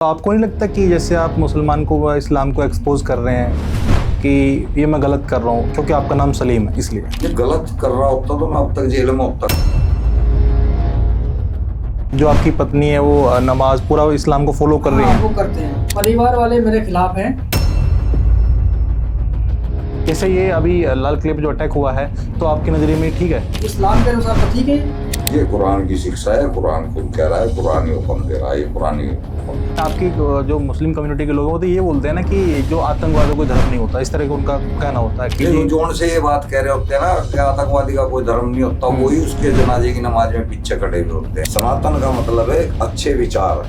तो आपको नहीं लगता कि जैसे आप मुसलमान को इस्लाम को एक्सपोज कर रहे हैं कि ये मैं गलत कर रहा हूँ क्योंकि आपका नाम सलीम है इसलिए? ये गलत कर रहा होता तो मैं अब तक जेल में होता। जो आपकी पत्नी है वो नमाज पूरा इस्लाम को फॉलो कर रही है? वो करते हैं। परिवार वाले मेरे खिलाफ हैं। जैसे ये अभी लाल किले पे जो अटैक हुआ है तो आपकी नज़रिए में ठीक है? इस्लाम के अनुसार तो ठीक है। ये कुरान की शिक्षा है, कुरान खुद कह रहा है, कुरान ही हुक्म दे रहा है, ये कुरान ही हुक्म। आपकी जो मुस्लिम कम्युनिटी के लोग हैं वो तो ये बोलते हैं ना कि जो आतंकवादियों को धर्म नहीं होता, इस तरह का उनका कहना होता है कि जो उनसे ये बात कह रहे होते हैं ना कि आतंकवादी का कोई धर्म नहीं होता, वही उसके जनाजे की नमाज में पीछे खड़े हुए होते हैं। सनातन का मतलब है अच्छे विचार,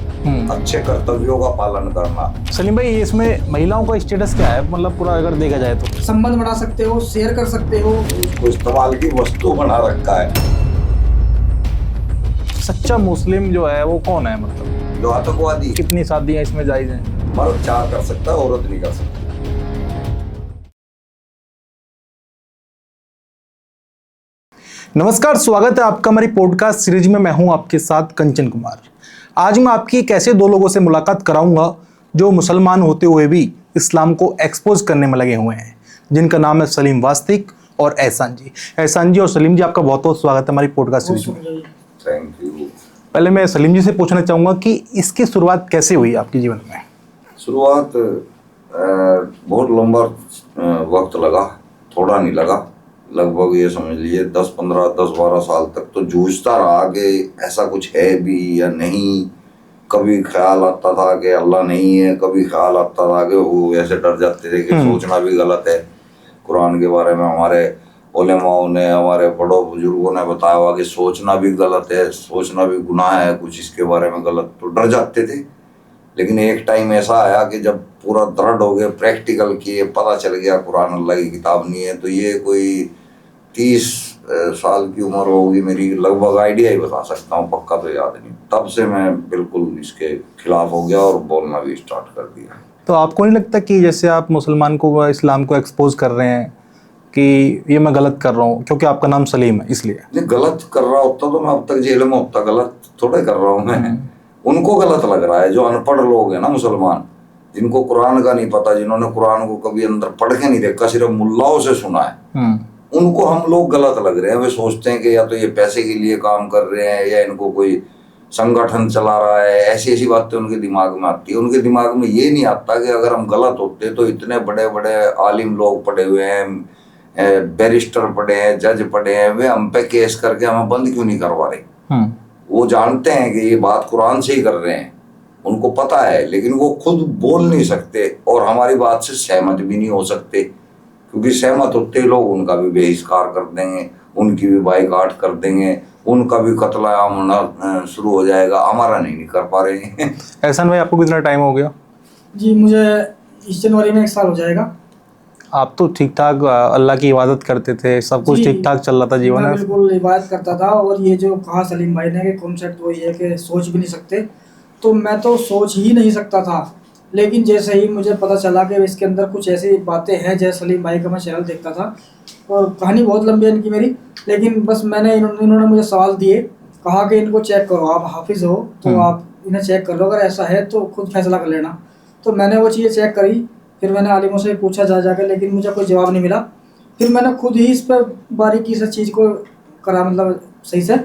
अच्छे कर्तव्यों का पालन करना। सलीम भाई, इसमें महिलाओं का स्टेटस क्या है? मतलब पूरा अगर देखा जाए तो संबंध बढ़ा सकते हो, शेयर कर सकते हो, उसको इस्तेमाल की वस्तु बना रखा है। सच्चा मुस्लिम जो है वो कौन है? मतलब जो आतंकवादी, कितनी शादियां इसमें जायज हैं? मर्द चाह कर सकता है, औरत नहीं कर सकती। नमस्कार, स्वागत है आपका हमारी पॉडकास्ट सीरीज में। मैं हूं आपके साथ कंचन कुमार। आज मैं आपकी एक ऐसे दो लोगों से मुलाकात कराऊंगा जो मुसलमान होते हुए भी इस्लाम को एक्सपोज करने में लगे हुए हैं, जिनका नाम है सलीम वास्तिक और एहसान जी। एहसान जी और सलीम जी, आपका बहुत बहुत स्वागत है हमारी पॉडकास्ट सीरीज में। Thank you. पहले मैं सलीम जी से पूछना चाहूँगा कि इसकी शुरुआत कैसे हुई आपके जीवन में? शुरुआत बहुत लंबा वक्त लगा, थोड़ा नहीं लगा। लगभग ये समझ लीजिए 10-12 साल तक तो जूझता रहा कि ऐसा कुछ है भी या नहीं। कभी ख्याल आता था कि अल्लाह नहीं है, कभी ख्याल आता था कि वो ऐसे डर जाते थे कि सोचना भी गलत है। कुरान के बारे में हमारे उलेमाओं ने, हमारे बड़ों बुजुर्गों ने बताया हुआ कि सोचना भी गलत है, सोचना भी गुनाह है, कुछ इसके बारे में गलत, तो डर जाते थे। लेकिन एक टाइम ऐसा आया कि जब पूरा दृढ़ हो गया, प्रैक्टिकल किए, पता चल गया कुरान अल्लाह की किताब नहीं है। तो ये कोई 30 साल की उम्र होगी मेरी, लगभग आइडिया ही बता सकता हूँ, पक्का तो याद नहीं। तब से मैं बिल्कुल इसके खिलाफ हो गया और बोलना भी स्टार्ट कर दिया। तो आपको नहीं लगता कि जैसे आप मुसलमान को इस्लाम को एक्सपोज कर रहे हैं कि ये मैं गलत कर रहा हूँ क्योंकि आपका नाम सलीम है इसलिए? नहीं, गलत कर रहा होता तो मैं अब तक जेल में होता। गलत थोड़े कर रहा हूँ मैं। उनको गलत लग रहा है जो अनपढ़ लोग हैं ना मुसलमान, जिनको कुरान का नहीं पता, जिन्होंने कुरान को कभी अंदर पढ़ के नहीं देखा, सिर्फ मुल्लाओं से सुना है, उनको हम लोग गलत लग रहे हैं। वे सोचते हैं कि या तो ये पैसे के लिए काम कर रहे हैं या इनको कोई संगठन चला रहा है। ऐसी ऐसी बातें उनके दिमाग में आती है। उनके दिमाग में ये नहीं आता कि अगर हम गलत होते तो इतने बड़े बड़े आलिम लोग पढ़े हुए हैं, बैरिस्टर पढ़े हैं, जज पढ़े हैं, वे हम पे केस करके हमें बंद क्यों नहीं करवा रहे। वो जानते हैं कि ये बात कुरान से ही कर रहे हैं, उनको पता है, लेकिन वो खुद बोल नहीं सकते और हमारी बात से सहमत भी नहीं हो सकते, क्योंकि सहमत होते लोग उनका भी बहिष्कार कर देंगे, उनकी भी बाइकाट कर देंगे, उनका भी कत्लेआम होना शुरू हो जाएगा। हमारा नहीं कर पा रहे हैं। एहसान भाई, आपको कितना टाइम हो गया? जी, मुझे इस जनवरी में 1 साल हो जाएगा। आप तो ठीक ठाक अल्लाह की इबादत करते थे, सब कुछ ठीक ठाक चल रहा था जीवन में? मैं बिल्कुल इबादत करता था। और ये जो कहा सलीम भाई ने कि कॉन्सेप्ट वही है कि सोच भी नहीं सकते, तो मैं तो सोच ही नहीं सकता था। लेकिन जैसे ही मुझे पता चला कि इसके अंदर कुछ ऐसी बातें हैं, जैसे सलीम भाई का मैं चैनल देखता था, और कहानी बहुत लंबी है इनकी मेरी, लेकिन बस मैंने इन्होंने मुझे सवाल दिए, कहा कि इनको चेक करो, आप हाफिज़ हो तो आप इन्हें चेक कर लो, अगर ऐसा है तो खुद फैसला कर लेना। तो मैंने वो चीज़ें चेक करी, फिर मैंने आलिमों से पूछा जा जाकर, लेकिन मुझे कोई जवाब नहीं मिला। फिर मैंने खुद ही इस पर बारीकी से चीज़ को करा, मतलब सही से,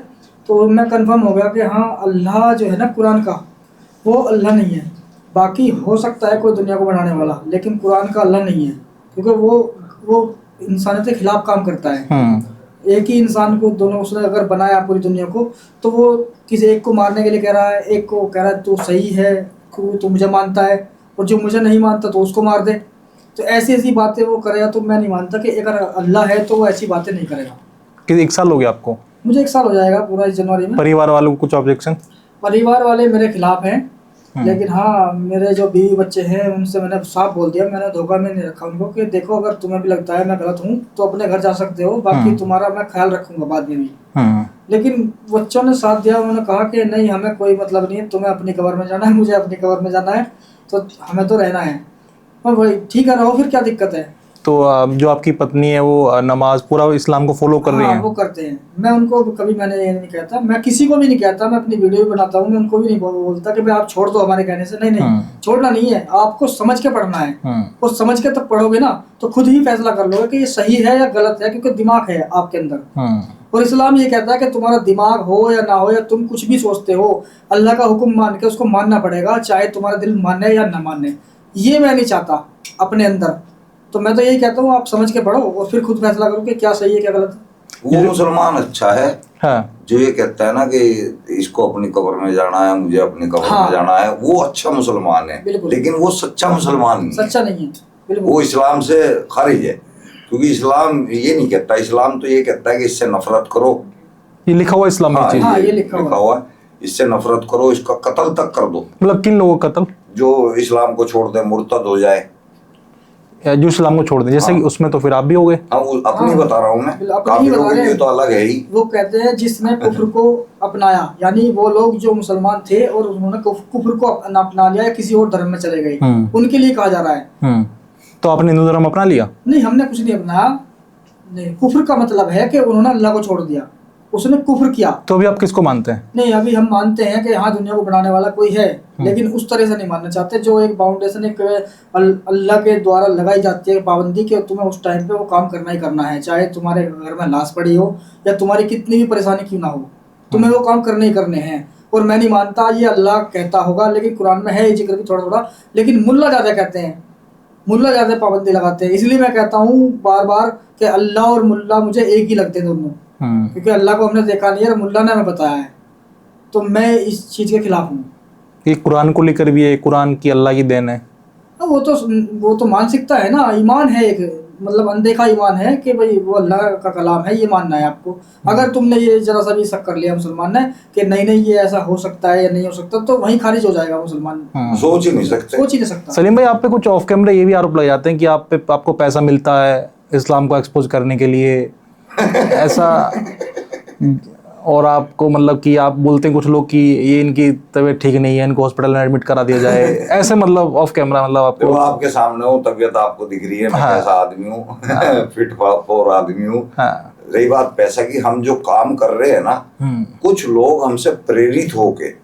तो मैं कंफर्म हो गया कि हाँ, अल्लाह जो है ना कुरान का, वो अल्लाह नहीं है। बाकी हो सकता है कोई दुनिया को बनाने वाला, लेकिन कुरान का अल्लाह नहीं है, क्योंकि वो इंसानियत के खिलाफ काम करता है। एक ही इंसान को, दोनों उसने अगर बनाया पूरी दुनिया को, तो वो किसी एक को मारने के लिए कह रहा है, एक को कह रहा है तू सही है, तू मुझे मानता है, और जो मुझे नहीं मानता तो उसको मार दे। तो ऐसी ऐसी बातें वो करेगा, तो मैं नहीं मानता कि अगर अल्लाह है तो वो ऐसी बातें नहीं करेगा। कि 1 साल हो गया आपको? मुझे 1 साल हो जाएगा पूरा इस जनवरी में। परिवार वालों को कुछ ऑब्जेक्शन? परिवार वाले मेरे खिलाफ हैं, लेकिन हाँ, मेरे जो बीवी बच्चे हैं उनसे मैंने साफ बोल दिया, मैंने धोखा में नहीं रखा उनको कि देखो, अगर तुम्हें भी लगता है मैं गलत हूँ तो अपने घर जा सकते हो, बाकी तुम्हारा मैं ख्याल रखूंगा बाद में भी। लेकिन बच्चों ने साथ दिया, उन्होंने कहा कि नहीं, हमें कोई मतलब नहीं है, तुम्हें अपनी कब्र में जाना है, मुझे अपनी कब्र में जाना है, तो हमें तो रहना है। और वही ठीक है, रहो, फिर क्या दिक्कत है। तो जो आपकी पत्नी है वो नमाज पूरा इस्लाम को फॉलो कर रही हाँ हैं? वो करते हैं। मैं उनको कभी मैंने ये नहीं कहता, मैं किसी को भी नहीं कहता, मैं अपनी वीडियो भी बनाता हूँ, मैं उनको भी नहीं बोलता कि भाई आप छोड़ दो हमारे कहने से। नहीं नहीं, छोड़ना नहीं है, आपको समझ के पढ़ना है। और समझ के तब पढ़ोगे ना तो खुद ही फैसला कर लोगे कि ये सही है या गलत है, क्योंकि दिमाग है आपके अंदर। और इस्लाम ये कहता है कि तुम्हारा दिमाग हो या ना हो, या तुम कुछ भी सोचते हो, अल्लाह का हुक्म मान के उसको मानना पड़ेगा, चाहे तुम्हारा दिल माने या ना माने। ये मैं नहीं चाहता अपने अंदर। तो मैं तो यही कहता हूँ, आप समझ के पढ़ो और फिर खुद फैसला करो कि क्या सही है क्या गलत है। वो मुसलमान अच्छा है जो ये कहता है ना कि इसको अपनी कब्र में जाना है, मुझे अपनी कब्र में जाना है, वो अच्छा मुसलमान है। लेकिन वो सच्चा मुसलमान नहीं है, सच्चा नहीं है, वो इस्लाम से खारिज है। क्योंकि इस्लाम ये नहीं कहता, इस्लाम तो ये कहता है कि इससे नफरत करो। ये लिखा हुआ इस्लाम में चीज हाँ, ये लिखा हुआ है, इससे नफरत करो, इसका कत्ल तक कर दो। मतलब किन लोगों का कत्ल? जो इस्लाम को छोड़ दे, मुर्तद हो जाए, जो इस्लाम को छोड़ दे, जैसे कि उसमें तो फिर आप भी हो गए। हाँ, अपनी बता रहा हूँ मैं, काफिरों के लिए तो अलग है ही। वो कहते हैं जिसने कुफ्र को अपनाया, यानी वो लोग जो मुसलमान थे और उन्होंने कुफ्र को अपना लिया या किसी और धर्म में चले गए, उनके लिए कहा जा रहा है। तो आपने हिंदू धर्म अपना लिया? नहीं, हमने कुछ नहीं अपनाया। नहीं, कुफ्र का मतलब है कि उन्होंने अल्लाह को छोड़ दिया, उसने कुफ्र किया। तो अभी आप किसको मानते हैं? नहीं, अभी हम मानते हैं कि हाँ दुनिया को बनाने वाला कोई है, लेकिन उस तरह से नहीं मानना चाहते जो एक बाउंडेशन एक अल्लाह के द्वारा लगाई जाती है पाबंदी कि तुम्हें उस टाइम पे वो काम करना ही करना है, चाहे तुम्हारे घर में लाश पड़ी हो या तुम्हारी कितनी भी परेशानी क्यों ना हो, तुम्हें वो काम करने ही करने हैं। और मैं नहीं मानता, ये अल्लाह कहता होगा, लेकिन कुरान में है ये जिक्र भी थोड़ा थोड़ा, लेकिन मुल्ला ज़्यादा कहते हैं, मुल्ला ज़्यादा पाबंदी लगाते हैं। इसलिए मैं कहता हूँ बार बार कि अल्लाह और मुल्ला मुझे एक ही लगते हैं दोनों, क्योंकि अल्लाह को हमने देखा नहीं है और मुल्ला ने हमें बताया है, तो मैं इस चीज़ के खिलाफ हूँ। ये कुरान को लेकर भी है, कुरान की अल्लाह की देन है। वो तो मानसिकता है ना, ईमान है एक, मतलब अनदेखा ईमान है कि भाई वो अल्लाह का कलाम है, ये मानना है आपको। अगर तुमने ये जरा सा भी शक कर लिया मुसलमान ने कि नहीं नहीं ये ऐसा हो सकता है या नहीं हो सकता, तो वहीं खारिज हो जाएगा मुसलमान। सोच ही नहीं सकता। सलीम भाई, आप पे कुछ ऑफ कैमरा ये भी आरोप लगाए जाते हैं कि आपको पैसा मिलता है इस्लाम को एक्सपोज करने के लिए, ऐसा, और आपको मतलब कि आप बोलते हैं कुछ लोग कि ये इनकी तबीयत ठीक नहीं है, इनको हॉस्पिटल में एडमिट करा दिया जाए, ऐसे मतलब ऑफ कैमरा, मतलब आपको आपके सामने हो, तबीयत आपको दिख रही है, मैं कैसा आदमी हूँ, फिट फाट आदमी हूँ। रही बात पैसा की, हम जो काम कर रहे हैं ना, कुछ लोग हमसे प्रेरित होके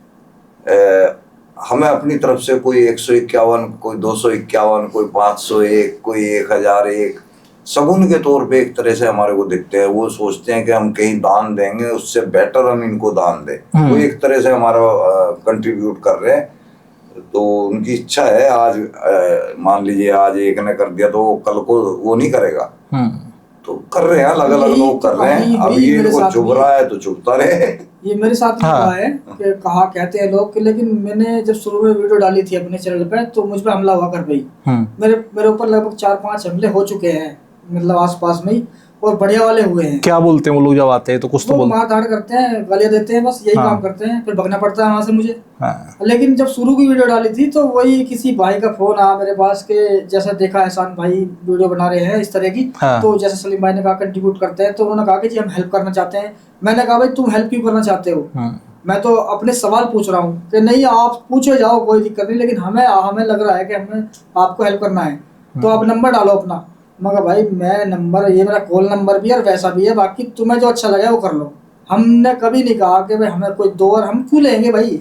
हमें अपनी तरफ से कोई 151, कोई 251, कोई 501, कोई 1001 सगुन के तौर पे एक तरह से हमारे को दिखते हैं। वो सोचते हैं कि हम कहीं दान देंगे उससे बेटर हम इनको दान दें, वो एक तरह से हमारा कंट्रीब्यूट कर रहे हैं। तो उनकी इच्छा है, आज मान लीजिए आज एक ने कर दिया तो कल को वो नहीं करेगा, तो कर रहे हैं, अलग अलग लोग कर रहे हैं। अब ये इनको चुभ रहा है तो चुभता रहे। ये मेरे साथ हुआ है कि कहते हैं लोग कि, लेकिन मैंने जब शुरू में वीडियो डाली थी अपने चैनल पे तो मुझ पे हमला हुआ कर भाई, मेरे ऊपर लगभग 4-5 हमले हो चुके हैं, मतलब आसपास में ही, और बढ़िया वाले हुए हैं। क्या बोलते हैं वो लोग जब आते हैं तो? कुछ तो बोलते हैं, मार धाड़ करते हैं, गालियां देते हैं, बस यही काम करते हैं, फिर भगना पड़ता है वहां से मुझे। लेकिन जब शुरू की वीडियो डाली थी तो वही किसी भाई का फोन आया मेरे पास के, जैसा देखा एहसान भाई वीडियो बना रहे हैं इस तरह की, तो जैसे सलीम भाई ने कहा कंट्रीब्यूट करते हैं, तो उन्होंने कहा कि जी हम हेल्प करना चाहते हैं। मैंने कहा भाई तुम हेल्प क्यों करना चाहते हो, मैं तो अपने सवाल पूछ रहा हूँ कि नहीं आप पूछे जाओ कोई दिक्कत नहीं, लेकिन हमें लग रहा है कि हमें आपको हेल्प करना है, तो आप नंबर डालो अपना। मगर भाई मैं नंबर, ये मेरा कॉल नंबर भी है और वैसा भी है, बाकी तुम्हें जो अच्छा लगे वो कर लो। हमने कभी नहीं कहा कि भाई हमें कोई दो, और हम क्यों लेंगे भाई,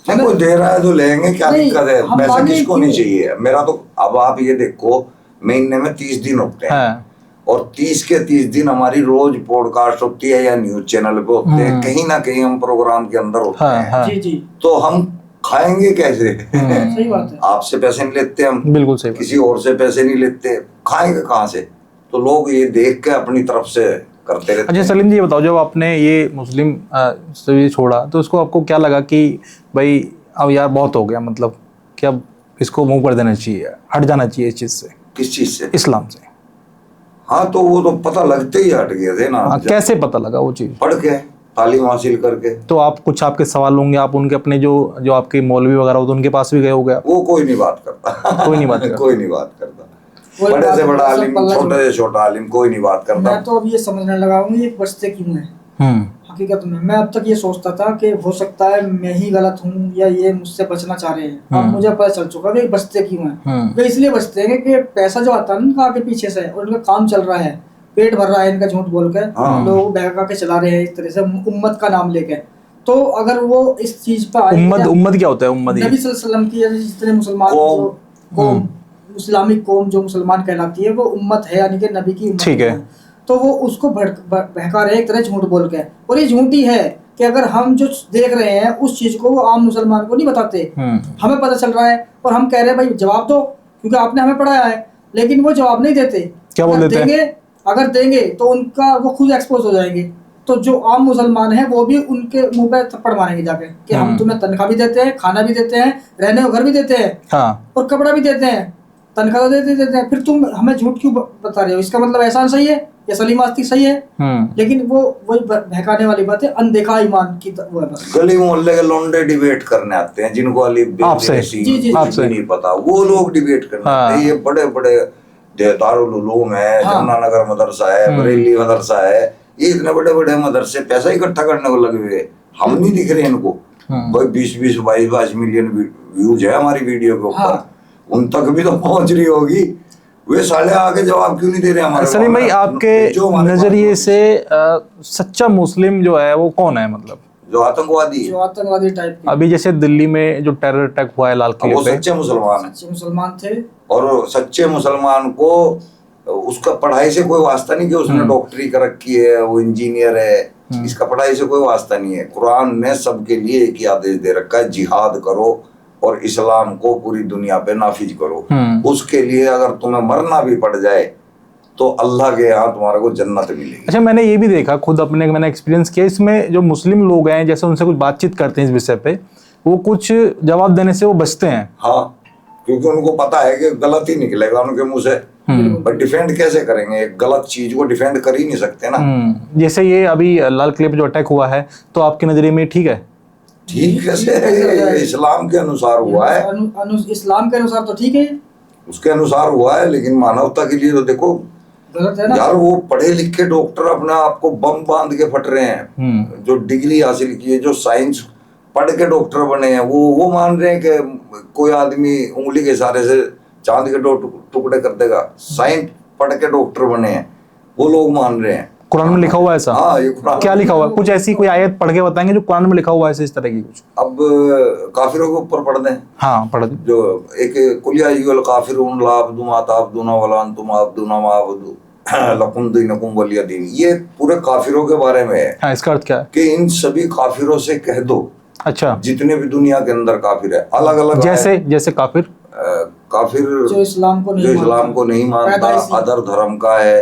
हमें कोई दे रहा है तो लेंगे, क्या दिक्कत है, पैसा किसको नहीं चाहिए। मेरा तो अब आप ये देखो, महीने में 30 दिन होते हैं और 30 के 30 दिन हमारी रोज पॉडकास्ट होती है या न्यूज चैनल पे होते हैं, कहीं ना कहीं हम प्रोग्राम के अंदर होते हैं। जी जी। तो हम खाएंगे कैसे? सही बात है। आपसे पैसे नहीं लेते हम, बिल्कुल सही, किसी और से पैसे नहीं लेते, खाएंगे कहाँ से? तो लोग ये देख के अपनी तरफ से करते रहते। अच्छा सलीम जी ये बताओ, जब आपने ये मुस्लिम से छोड़ा तो उसको आपको क्या लगा कि भाई अब यार बहुत हो गया, मतलब कि अब इसको मुंह कर देना चाहिए, हट जाना चाहिए इस चीज से? किस चीज से? इस्लाम से। हाँ तो वो तो पता लगते ही हट गए थे ना। कैसे पता लगा वो चीज? पढ़ के, तालीम हासिल करके। तो आप कुछ आपके सवाल होंगे, आप उनके अपने जो आपके मौलवी वगैरह होते उनके पास भी गए हो गया? वो कोई नहीं बात करता। कोई नहीं बात करता। कोई नहीं बात करता। बड़े से बड़ा आलिम, छोटे से छोटा आलिम, कोई नहीं बात करता। मैं तो अब ये समझने लगा हूँ ये बचते क्यों हैं। हकीकत में मैं अब तक ये सोचता था कि हो सकता है मैं ही गलत हूँ या ये मुझसे बचना चाह रहे हैं। अब मुझे पता चल चुका कि बचते क्यों हैं। वे इसलिए बचते हैं कि पैसा जो आता है उनका आगे पीछे से और उनका काम चल रहा है, पेट भर रहा है इनका झूठ बोल के, लोग बहका के चला रहे हैं इस तरह से उम्मत का नाम लेके। तो अगर वो इस चीज पर उम्मत क्या होता है? उम्मत नबी सल्लल्लाहु अलैहि वसल्लम की जितने मुसलमान कौम इस्लामिक कौम जो मुसलमान कहलाती है वो उम्मत है, यानी कि नबी की उम्मत ठीक है। तो वो उसको बहका रहे एक तरह झूठ बोल के। और ये झूठी है कि अगर हम जो देख रहे हैं उस चीज को वो आम मुसलमान को नहीं बताते, हमें पता चल रहा है और हम कह रहे हैं भाई जवाब दो क्योंकि आपने हमें पढ़ाया है, लेकिन वो जवाब नहीं देते। क्या बोल देते हैं? अगर देंगे तो उनका वो खुद एक्सपोज हो जाएंगे। तो जो आम मुसलमान है वो भी उनके मुंह पे थप्पड़ मारेंगे जाके कि हम तुम्हें तनख्वाह भी देते हैं, खाना भी देते हैं, रहने को घर भी देते हैं और कपड़ा भी देते हैं, तनख्वाह तो देते हैं, फिर तुम हमें झूठ क्यों बता रहे हो? इसका मतलब एहसान सही है या सलीम आस्तिक सही है? लेकिन वो वही बहकाने वाली बात है, अनदेखा ईमान की वो है बस। गली मोहल्ले के लौंडे डिबेट करने आते हैं जिनको आपसे नहीं पता, वो लोग डिबेट करने आते हैं। ये बड़े बड़े दारुल उलूम है, जमुनानगर मदरसा है, बरेली मदरसा है, ये इतने बड़े बड़े मदरसे पैसा इकट्ठा करने को लगे हुए, हम नहीं दिख रहे इनको। भाई 20-20, 22-22 मिलियन व्यूज है हमारी वीडियो के ऊपर, उन तक भी तो पहुंच रही होगी। वे साले आके जवाब क्यों नहीं दे रहे हमारे? सलीम भाई, आपके नजरिए से सच्चा मुस्लिम जो है वो कौन है? मतलब जो आतंकवादी टाइप। अभी जैसे दिल्ली में जो टेरर अटैक हुआ है लाल किले पे, वो सच्चे मुसलमान थे। और सच्चे मुसलमान को उसका पढ़ाई से कोई वास्ता नहीं कि उसने डॉक्टरी कर रखी है, वो इंजीनियर है, इसका पढ़ाई से कोई वास्ता नहीं है। कुरान ने सबके लिए एक ही आदेश दे रखा है, जिहाद करो और इस्लाम को पूरी दुनिया पे नाफिज करो। उसके लिए अगर तुम्हें मरना भी पड़ जाए तो अल्लाह के यहाँ तुम्हारे को जन्नत मिलेगी। अच्छा, मैंने ये भी देखा खुद मैंने एक्सपीरियंस किया इसमें, जो मुस्लिम लोग हैं जैसे उनसे कुछ बातचीत करते हैं इस विषय पे, वो कुछ जवाब देने से वो बचते हैं। हाँ, क्योंकि उनको पता है कि गलत ही निकलेगा उनके मुंह से। पर डिफेंड कैसे करेंगे? एक गलत चीज को डिफेंड कर ही नहीं सकते ना। जैसे ये अभी लाल किले पे जो अटैक हुआ है, तो आपके नजरिए में ठीक है? ठीक कैसे है? इस्लाम के अनुसार हुआ है। इस्लाम के अनुसार तो ठीक है, उसके अनुसार हुआ है, लेकिन मानवता के लिए तो देखो गलत है ना यार। वो पढ़े लिखे डॉक्टर अपने आप को बम बांध के फट रहे हैं, जो डिग्री हासिल की है, जो साइंस पढ़ के डॉक्टर बने हैं, वो मान रहे हैं कि कोई आदमी उंगली के इशारे से चांद के टुकड़े कर देगा। साइंस पढ़ के डॉक्टर बने हैं, वो लोग मान रहे हैं। कुरान में लिखा हुआ है ऐसा? हाँ, ये कुरान क्या लिखा हुआ है? कुछ ऐसी कोई आयत पढ़ के बताएंगे जो कुरान में लिखा हुआ है इस तरह की कुछ? अब काफिरों के ऊपर पढ़ दें। हाँ, पढ़ दें। जो एक कुल या अय्युहल काफिरून ला अब्दु मा ताबदूना वला अंतुम अब्दुना मा अब्दु लकुम दीनुकुम वलिय दीन, ये पूरे काफिरों के बारे में है। हाँ, इसका अर्थ क्या है? कि इन सभी काफिरों से कह दो, अच्छा, जितने भी दुनिया के अंदर काफिर है, अलग अलग जैसे काफिर जो इस्लाम को नहीं मानता, अदर धर्म का है,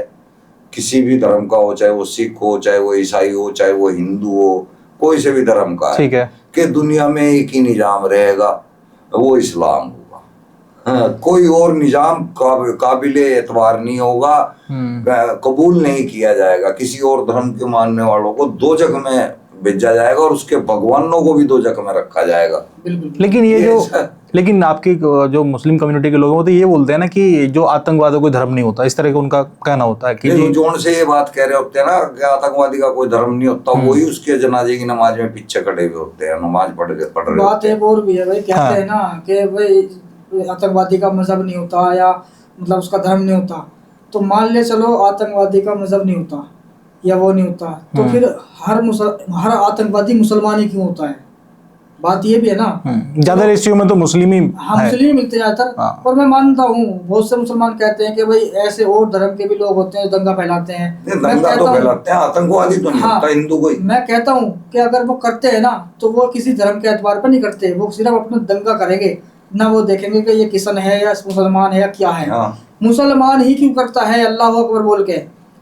किसी भी धर्म का हो, चाहे वो सिख हो, चाहे वो ईसाई हो, चाहे वो हिंदू हो, कोई से भी धर्म का है, ठीक है, कि दुनिया में एक ही निजाम रहेगा, वो इस्लाम होगा। हाँ, कोई और निजाम काबिले एतबार नहीं होगा, कबूल नहीं किया जाएगा। किसी और धर्म के मानने वालों को दोजख में भेजा जाएगा और उसके भगवानों को भी दोजख में रखा जाएगा। लेकिन लेकिन आपकी जो मुस्लिम कम्युनिटी के लोग होते हैं ये बोलते हैं ना कि जो आतंकवाद का कोई धर्म नहीं होता, इस तरह का उनका कहना होता है कि जोन से ये बात कह रहे होते हैं ना कि आतंकवादी का कोई धर्म नहीं होता, वही उसके जनाजे की नमाज में पीछे खड़े हुए होते हैं, नमाज पढ़ रहे। बात एक और भी है भाई, कहते हैं ना कि भाई आतंकवादी का मजहब नहीं होता या मतलब उसका धर्म नहीं होता। तो मान ले चलो आतंकवादी का मजहब नहीं होता या वो नहीं होता, तो फिर हर आतंकवादी मुसलमान ही क्यों होता है? बात ये भी है ना। ज्यादा रेशियो में तो मुस्लिम ही मुस्लिम ही मिलते ज्यादातर। और मैं मानता हूँ बहुत से मुसलमान कहते हैं कि भाई ऐसे और धर्म के भी लोग होते हैं, दंगा फैलाते हैं। दंगा तो फैलाते हैं, आतंकवादी तो नहीं होता हिंदू कोई। मैं कहता हूँ कि अगर वो करते हैं ना तो वो किसी धर्म के एतबार पर नहीं करते, वो सिर्फ अपना दंगा करेंगे ना, वो देखेंगे कि ये किसान है या मुसलमान है या क्या है। मुसलमान ही क्यों करता है अल्लाह अकबर बोल के,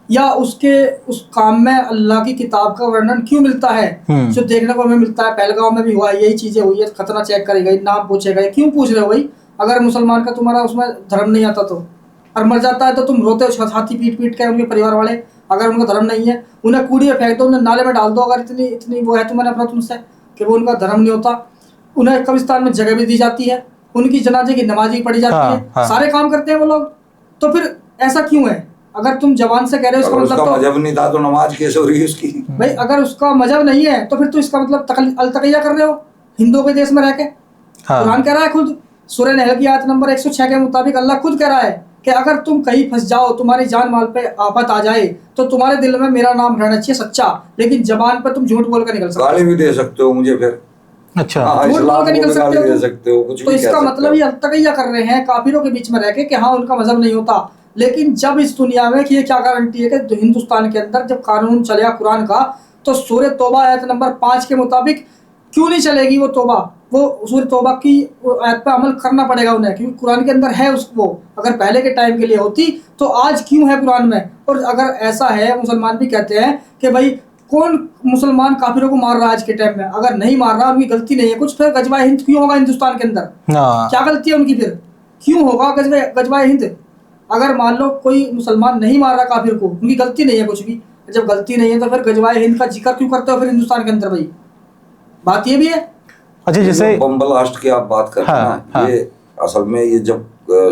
या उसके उस काम में अल्लाह की किताब का वर्णन क्यों मिलता है जो देखने को हमें मिलता है। पहलगांव में भी हुआ, यही चीजें हुई है, खतना चेक करेगा, नाम पूछेगा, क्यों पूछ रहे हो भाई? अगर मुसलमान का तुम्हारा उसमें धर्म नहीं आता तो, और मर जाता है तो तुम रोते हो छाती पीट पीट के उनके परिवार वाले। अगर उनका धर्म नहीं है उन्हें कूड़े में फेंक दो, उन्हें नाले में डाल दो, अगर इतनी वो है तुम्हारे नफरत उनसे कि वो उनका धर्म नहीं होता। उन्हें कब्रिस्तान में जगह भी दी जाती है, उनकी जनाजे की नमाज भी पढ़ी जाती है, सारे काम करते हैं वो लोग। तो फिर ऐसा क्यों है? अगर तुम जबान से कह रहे हो इसका अगर उसका मतलब तो मजहब नहीं था तो नमाज कैसे हो रही है उसकी? भाई अगर उसका मजहब नहीं है तो फिर तो इसका मतलब अलतकैया कर रहे हो हिंदुओं के देश में रह के। हाँ। कुरान कह रहा है खुद, सूरह नहल की आयत नंबर 106 के मुताबिक अल्लाह खुद कह रहा है कि अगर तुम कहीं फंस जाओ, तुम्हारी जान माल पे आफत आ जाए, तो तुम्हारे दिल में मेरा नाम रहना चाहिए सच्चा, लेकिन जबान पर तुम झूठ बोल कर निकल सकते गाली भी दे सकते हो मुझे फिर। अच्छा। हाँ, झूठ इस्लाम बोल के को निकल भी सकते गाली हो दे तुम। सकते हो, कुछ तो भी कह इसका सकते मतलब हो। ये अलतकैया कर रहे हैं काफिरों के बीच में रह के कि हाँ उनका मजहब नहीं होता। लेकिन जब इस दुनिया में, कि ये क्या गारंटी है कि हिंदुस्तान के अंदर जब कानून चलेगा कुरान का, तो सूरह तौबा आयत नंबर 5 के मुताबिक क्यों नहीं चलेगी वो तौबा? वो सूरह तौबा की आयत पे अमल करना पड़ेगा उन्हें, क्योंकि कुरान के अंदर है उसको। अगर पहले के टाइम के लिए होती तो आज क्यों है कुरान में? और अगर ऐसा है, मुसलमान भी कहते हैं कि भाई कौन मुसलमान काफिरों को मार रहा है आज के टाइम में? अगर नहीं मार रहा, उनकी गलती नहीं है कुछ, फिर गजवा हिंद क्यों होगा हिंदुस्तान के अंदर? हाँ। क्या गलती है उनकी? फिर क्यों होगा गजवा हिंद? अगर मान लो कोई मुसलमान नहीं मार रहा काफिर को, उनकी गलती नहीं है कुछ भी, जब गलती नहीं है तो फिर गजवाए हिंद का जिक्र क्यों करते हो फिर हिंदुस्तान के अंदर? भाई बात ये भी है। अच्छा, ये जैसे जो बम ब्लास्ट की आप बात करते हैं हाँ, ना, हाँ। ये असल में ये जब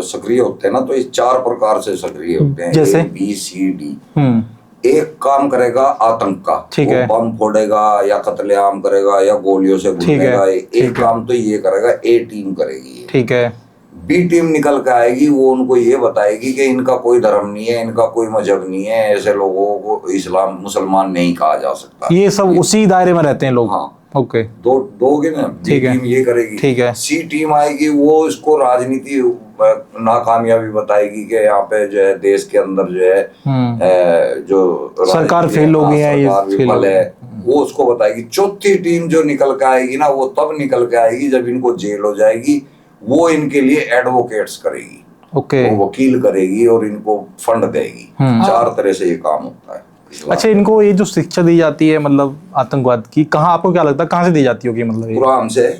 सक्रिय होते हैं ना, तो ये 4 प्रकार से सक्रिय होते हैं। जैसे? ABCD। हम्म। एक काम करेगा आतंक का, ठीक वो है। बम फोड़ेगा या कत्लेआम करेगा या गोलियों से ठीक है, भूनेगा। ठीक एक है। काम तो ये करेगा, A टीम करेगी। ठीक है। B टीम निकल के आएगी, वो उनको ये बताएगी कि इनका कोई धर्म नहीं है, इनका कोई मजहब नहीं है, ऐसे लोगों को इस्लाम मुसलमान नहीं कहा जा सकता। ये सब उसी दायरे में रहते हैं लोग। हाँ। ओके। दोगे ना। B ठीक है। टीम ये करेगी। ठीक है। C टीम आएगी, वो इसको राजनीति नाकामयाबी बताएगी कि यहाँ पे जो है देश के अंदर जो है जो सरकार फेल हो गई है, ये सरकार फेल हो विफल गई है, वो उसको बताएगी। चौथी टीम जो निकल के आएगी ना, वो तब निकल के आएगी जब इनको जेल हो जाएगी। वो इनके लिए एडवोकेट्स करेगी, ओके। वो वकील करेगी और इनको फंड देगी। 4 तरह से ये काम होता है। अच्छा, इनको ये जो शिक्षा दी जाती है मतलब आतंकवाद की, कहाँ, आपको क्या लगता है कहाँ से दी जाती होगी? मतलब ये कुरान से।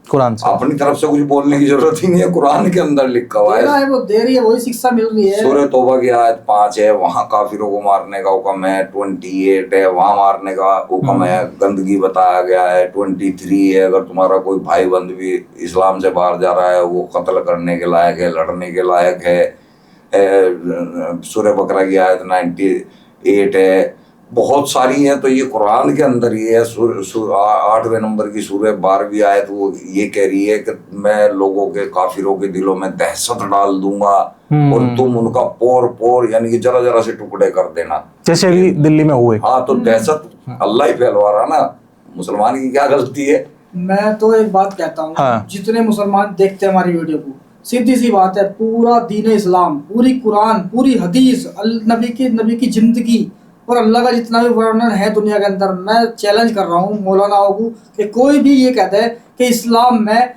कुरान से? अपनी तरफ से कुछ बोलने की जरूरत ही नहीं है, कुरान के अंदर लिखा हुआ है। वो दे रही है, वही शिक्षा मिल रही है। सूरह तौबा की आयत 5 है, वहां काफिरों को मारने का हुक्म है। 28 है, वहां मारने का हुक्म है। गंदगी बताया गया है। 23 है, अगर तुम्हारा कोई भाई बंद भी इस्लाम से बाहर जा रहा है, वो कत्ल करने के लायक है, लड़ने के लायक है। सूरह बकरा की आयत 98 है। बहुत सारी है, तो ये कुरान के अंदर ही है। 8वें नंबर की सूरह 12वीं आयत वो ये कह रही है कि मैं लोगों के, काफिरों के दिलों में दहशत डाल दूंगा और तुम उनका पोर पोर यानी कि जरा जरा से टुकड़े कर देना, जैसे अभी दिल्ली में हुए। हाँ, तो दहशत अल्लाह ही फैलवा रहा ना, मुसलमान की क्या गलती है? मैं तो एक बात कहता हूँ, हाँ। जितने मुसलमान देखते हैं हमारी वीडियो को, सीधी सी बात है, पूरा दीन इस्लाम, पूरी कुरान, पूरी हदीस, नबी की जिंदगी और अल्लाह का जितना भी वर्णन है दुनिया के अंदर, मैं चैलेंज कर रहा हूँ मौलानाओं को कि कोई भी ये कहता है कि इस्लाम में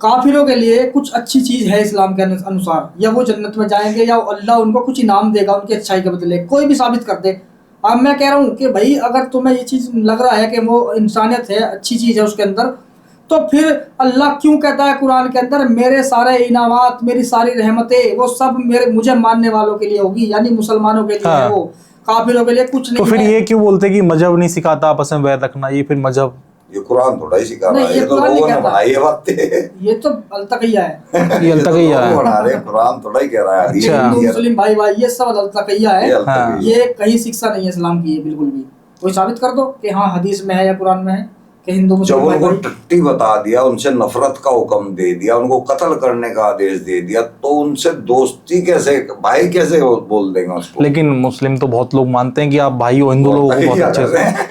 काफिरों के लिए कुछ अच्छी चीज़ है इस्लाम के अनुसार, या वो जन्नत में जाएंगे या अल्लाह उनको कुछ इनाम देगा उनकी अच्छाई के बदले, कोई भी साबित कर दे। अब मैं कह रहा हूँ कि भाई अगर तुम्हें ये चीज़ लग रहा है कि वो इंसानियत है, अच्छी चीज़ है उसके अंदर, तो फिर अल्लाह क्यों कहता है कुरान के अंदर, मेरे सारे इनामात, मेरी सारी रहमतें वो सब मुझे मानने वालों के लिए होगी, यानी मुसलमानों के लिए है, वो काफिरों के लिए कुछ नहीं तो फिर है। ये क्यों बोलते कि मजहब नहीं सिखाता आपस में वैर रखना? ये फिर मजहब, ये कुरान थोड़ा ही सिखा रहा है, ये तो कुरान नहीं लोगों ने कहता। बनाई है बातें। ये तो अलतकैया है। ये अलतकैया है। लोग बना रहे हैं, कुरान थोड़ा ही कह रहा है। अच्छा। हिंदू मुस्लिम भाई भाई ये सब अलतकैया है। अलतकैया। ये कहीं शिक्षा नहीं है इस्लाम की, ये बिल्कुल भी। कोई साबित कर दो कि हाँ हदीस में है या कुरान में है कि हिंदू जब मुस्लिम उनको भाई टट्टी बता दिया, उनसे नफरत का हुक्म दे दिया, उनको कत्ल करने का आदेश दे दिया, तो उनसे दोस्ती कैसे, भाई कैसे बोल देंगे उसको? लेकिन मुस्लिम तो बहुत लोग मानते हैं कि आप भाई हो, हिंदू लोगों को बहुत अच्छे से,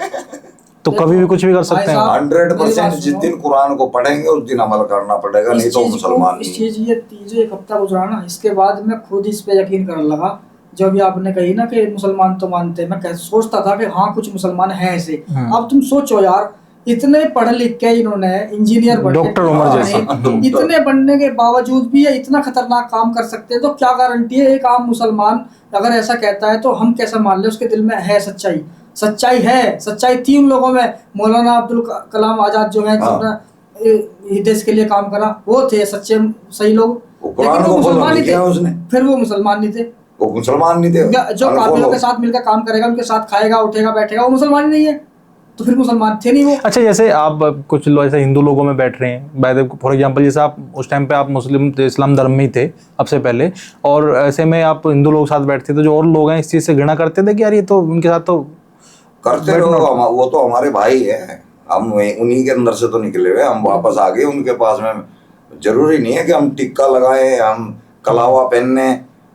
तो कभी भी कुछ भी कर सकते हैं। 100% जिस दिन कुरान को पढ़ेंगे उस दिन अमल करना पड़ेगा, नहीं तो मुसलमान इस चीज ये तीसरे एक हफ्ता गुजरा ना, इसके बाद मैं खुद इस पे यकीन करने लगा। जब ये आपने कही ना कि मुसलमान तो मानते हैं, मैं सोचता था कि हाँ कुछ मुसलमान हैं ऐसे। अब तुम सोचो यार, इतने पढ़ लिख के इन्होंने इंजीनियर बन, डॉक्टर उमर जैसा इतने बनने के बावजूद भी ये इतना खतरनाक काम कर सकते हैं, तो क्या गारंटी है एक आम मुसलमान अगर ऐसा कहता है तो हम कैसे मान ले उसके दिल में है सच्चाई? सच्चाई है, सच्चाई थी उन लोगों में। मौलाना अब्दुल कलाम आजाद जो है, जिन्होंने देश के लिए काम करा, वो थे सच्चे सही लोग, लेकिन वो मुसलमान नहीं थे। फिर वो मुसलमान नहीं थे, वो मुसलमान नहीं थे। जो काफिरों के साथ मिलकर काम करेगा, उनके साथ खाएगा, उठेगा, बैठेगा, वो मुसलमान नहीं है। तो फिर मुसलमान थे नहीं वो। अच्छा, जैसे आप कुछ लोग ऐसे हिंदू लोगों में बैठ रहे हैं, बाय द फॉर एग्जांपल, जैसे आप उस टाइम पे आप मुस्लिम इस्लाम धर्म में ही थे अब से पहले, और ऐसे में आप हिंदू लोग साथ बैठते थे, जो और लोग हैं इस चीज़ से घृणा करते थे कि यार ये तो उनके साथ तो करते रहो, वो तो हमारे भाई है, हम उन्हीं के अंदर से तो निकले हुए, हम वापस आ गए उनके पास में। जरूरी नहीं है कि हम टिक्का लगाए, हम कलावा पहनने,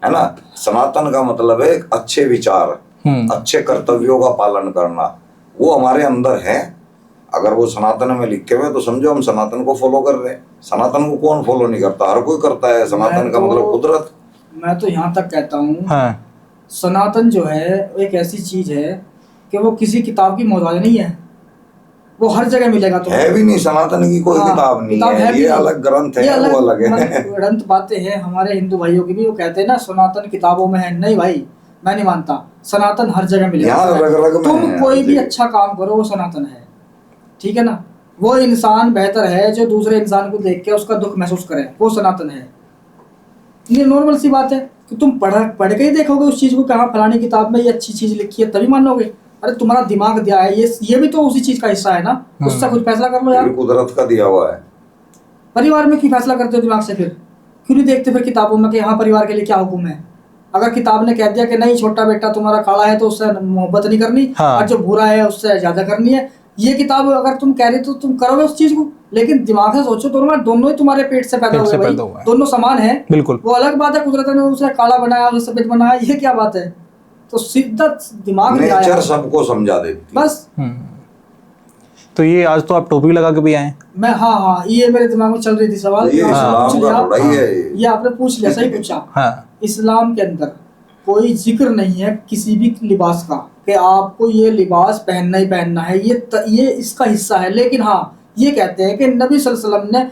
है ना। सनातन का मतलब है अच्छे विचार, अच्छे कर्तव्यों का पालन करना, वो हमारे अंदर है। अगर वो सनातन में लिखे हुए तो समझो हम सनातन को फॉलो कर रहे हैं। सनातन को कौन फॉलो नहीं करता, हर कोई करता है। सनातन का मतलब कुदरत। मैं तो यहाँ तक कहता हूँ, हाँ, सनातन जो है एक ऐसी चीज है कि वो किसी किताब की मोहताज नहीं है, वो हर जगह मिलेगा। तो है भी नहीं, सनातन की कोई किताब नहीं है, ये अलग ग्रंथ है, वो अलग है। ग्रंथ बातें हैं हमारे हिंदू भाइयों की भी, वो कहते हैं ना सनातन किताबों में है। नहीं भाई, मैं नहीं मानता, सनातन हर जगह मिलेगा। तुम कोई भी अच्छा काम करो वो सनातन है, ठीक है ना। वो इंसान बेहतर है जो दूसरे इंसान को देख के उसका दुख महसूस करे, वो सनातन है। ये नॉर्मल सी बात है कि तुम पढ़ के ही देखोगे उस चीज को, कहाँ फलानी किताब में ये अच्छी चीज लिखी है तभी मानोगे। अरे तुम्हारा दिमाग दिया है, ये भी तो उसी चीज का हिस्सा है ना, उससे कुछ फैसला कर लो यार। कुदरत का दिया हुआ है। परिवार में क्यों फैसला करते हो दिमाग से? फिर क्यों नहीं देखते फिर किताबों में कि हाँ परिवार के लिए क्या हुक्म है? अगर किताब ने कह दिया कि नहीं छोटा बेटा तुम्हारा काला है तो उससे मोहब्बत नहीं करनी, और जो भूरा है उससे ज्यादा करनी है, ये किताब अगर तुम कह रहे तो तुम करोगे उस चीज को। लेकिन दिमाग से सोचो, दोनों ही तुम्हारे पेट से पैदा हुए भाई, दोनों समान है। बिल्कुल, वो अलग बात है कुदरत ने उसे काला बनाया, उसे सफेद बनाया, ये क्या बात है? तो सीधा दिमाग नेचर सबको समझा देती बस। तो ये आज तो आप टोपी लगा के भी आए। मैं हाँ, ये मेरे दिमाग में चल रही थी सवाल, ये आपने पूछ लिया, सही पूछा। इस्लाम के अंदर कोई जिक्र नहीं है किसी भी लिबास का कि आपको ये लिबास पहनना ही पहनना है, ये इसका हिस्सा है। लेकिन हाँ ये कहते हैं कि नबी सल्लल्लाहु अलैहि वसल्लम ने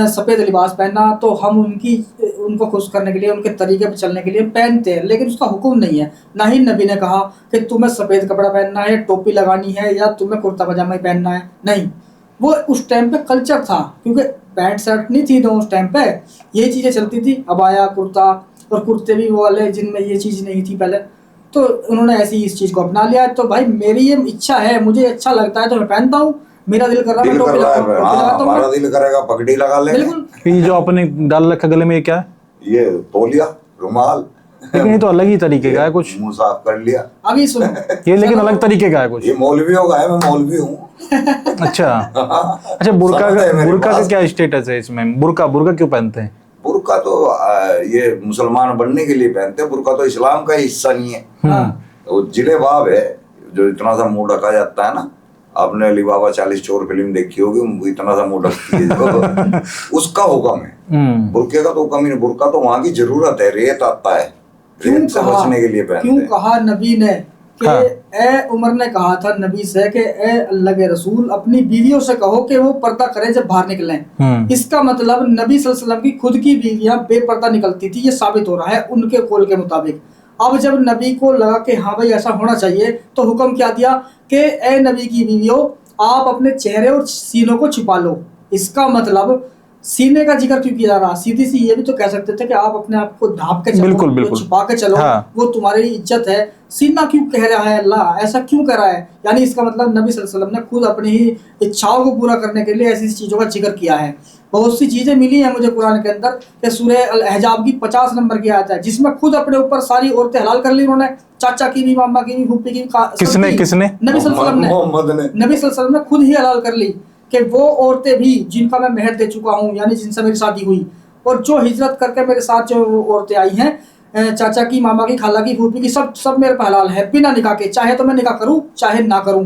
सफ़ेद लिबास पहना तो हम उनको खुश करने के लिए, उनके तरीके पर चलने के लिए पहनते हैं, लेकिन उसका हुक्म नहीं है। ना ही नबी ने कहा कि तुम्हें सफ़ेद कपड़ा पहनना है, टोपी लगानी है, या तुम्हें कुर्ता पजामा ही पहनना है। नहीं, वो उस टाइम पे कल्चर था, क्योंकि पैंट शर्ट नहीं थी तो उस टाइम पे यही चीज़ें चलती थी, अबाया कुर्ता, और कुर्ते भी वो वाले जिनमें ये चीज़ नहीं थी पहले। तो उन्होंने ऐसी इस चीज़ को अपना लिया। तो भाई मेरी ये इच्छा है, मुझे अच्छा लगता है तो मैं पहनता हूँ, मेरा दिल कर रहा है टोपी लगाता हूं, हमारा दिल करेगा पगड़ी लगा ले। बिल्कुल। ये जो आपने डाल रखा गले में ये क्या है? ये तौलिया, रुमाल। लेकिन ये तो अलग ही तरीके का है कुछ। मुंह साफ कर लिया। अभी सुनो, ये लेकिन अलग तरीके का है कुछ। ये मौलवियों का है, मैं मौलवी हूँ। अच्छा अच्छा, बुर्का का क्या स्टेटस है इसमें? बुर्का क्यों पहनते हैं? बुर्का तो ये मुसलमान बनने के लिए पहनते हैं। बुर्का तो इस्लाम का हिस्सा नहीं है। वो जिलेबाब है जो इतना सा मुंह ढका जाता है ना। आपने अली बाबा 40 चोर फिल्म देखी होगी, इतना सा मुंह ढकती है उसका हुक्म है। बुर्के का तो हुक्म ही नहीं। बुर्का तो वहाँ की जरूरत है, रेत आता है, रेत से बचने के लिए पहनते हैं। क्यों कहा नबी ने कि ए उमर ने कहा था नबी से कि ए अल्लाह के रसूल अपनी बीवियों से कहो कि वो पर्दा करें जब बाहर निकलें। इसका मतलब नबी सल्लल्लाहु अलैहि वसल्लम की खुद की बीवियां बेपर्दा निकलती थी, ये साबित हो रहा है उनके कौल के मुताबिक। अब जब नबी को लगा कि हाँ भाई ऐसा होना चाहिए, तो हुक्म क्या दिया कि ए नबी की बीवियों आप अपने चेहरे और सीनों को छुपा लो। इसका मतलब सीने का जिक्र क्यों किया जा रहा? सीधी सी ये भी तो कह सकते थे कि आप अपने आप को ढांप के चलो, बिल्कुल छुपा के चलो, वो तुम्हारी इज्जत है। सीना क्यों कह रहा है अल्लाह, ऐसा क्यों कह रहा है? यानी इसका मतलब नबी सल्लल्लाहु अलैहि वसल्लम ने खुद अपनी ही इच्छाओं को पूरा करने के लिए ऐसी चीज़ों का जिक्र किया है। बहुत सी चीज़ें मिली हैं मुझे कुरान के अंदर कि सूरह अल अहज़ाब की 50 नंबर की आयत है जिसमें खुद अपने ऊपर सारी औरतें हलाल कर ली उन्होंने, चाचा की भी, मामा की भी, फूफी की भी। किसने? नबी सल्लल्लाहु अलैहि वसल्लम ने खुद ही हलाल कर ली कि वो औरतें भी जिनका मैं मेहर दे चुका हूँ, यानी जिनसे मेरी शादी हुई, और जो हिजरत करके मेरे साथ जो औरतें आई हैं, चाचा की, मामा की, खाला की, फूफी की, सब मेरे पे हलाल है बिना निकाह के। चाहे तो मैं निकाह करूँ चाहे ना करूँ,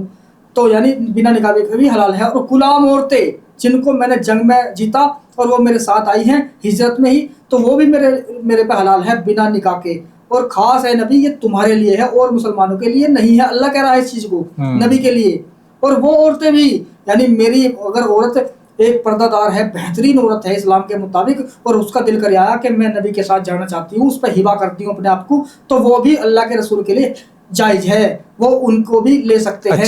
तो यानी बिना निकाह के भी हलाल है। और गुलाम औरतें जिनको मैंने जंग में जीता और वो मेरे साथ आई हैं हिजरत में ही, तो वो भी मेरे पे हलाल है बिना निकाह के। और खास है नबी ये तुम्हारे लिए है और मुसलमानों के लिए नहीं है। अल्लाह कह रहा है इस चीज़ को नबी के लिए। और वो औरतें भी, यानी मेरी अगर औरत एक पर्दादार है, बेहतरीन औरत है इस्लाम के मुताबिक, और उसका दिल कर आया कि मैं नबी के साथ जाना चाहती हूँ, उस पर हिबा करती हूँ अपने आप को, तो वो भी अल्लाह के रसूल के लिए जायज है, वो उनको भी ले सकते हैं।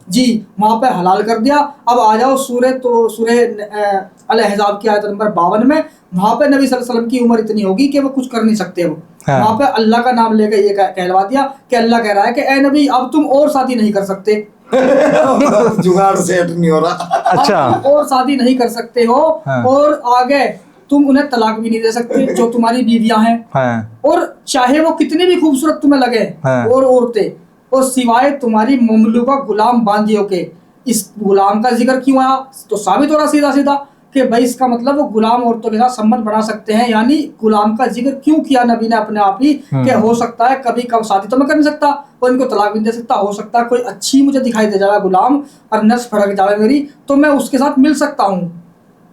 जी, वहाँ पे हलाल कर दिया। अब आ जाओ सूरह अल अहज़ाब की आयत नंबर 52 में। वहाँ पे नबी सल्लल्लाहु अलैहि वसल्लम की उम्र इतनी होगी कि वो कुछ कर नहीं सकते। वो वहाँ पे अल्लाह का नाम लेकर ये कहलवा दिया कि अल्लाह कह रहा है कि ए नबी अब तुम और शादी नहीं कर सकते, जुगाड़ सेट नहीं हो रहा। अच्छा। अब तुम और शादी नहीं कर सकते हो, हाँ। और आगे तुम उन्हें तलाक भी नहीं दे सकते जो तुम्हारी बीवियां हैं, हाँ। और चाहे वो कितनी भी खूबसूरत तुम्हें लगे, हाँ। और औरतें, और सिवाय तुम्हारी ममलूका गुलाम बांदियों के। इस गुलाम का जिक्र क्यों आया? तो साबित हो रहा सीधा सीधा कि भाई इसका मतलब वो गुलाम औरतों के साथ संबंध बना सकते हैं। यानी गुलाम का जिक्र क्यों किया नबी ने अपने आप ही, कि हो सकता है कभी कब शादी तो मैं कर नहीं सकता और इनको तलाक भी नहीं दे सकता, हो सकता है कोई अच्छी मुझे दिखाई दे जाए गुलाम और नस फड़क जाए मेरी, तो मैं उसके साथ मिल सकता हूँ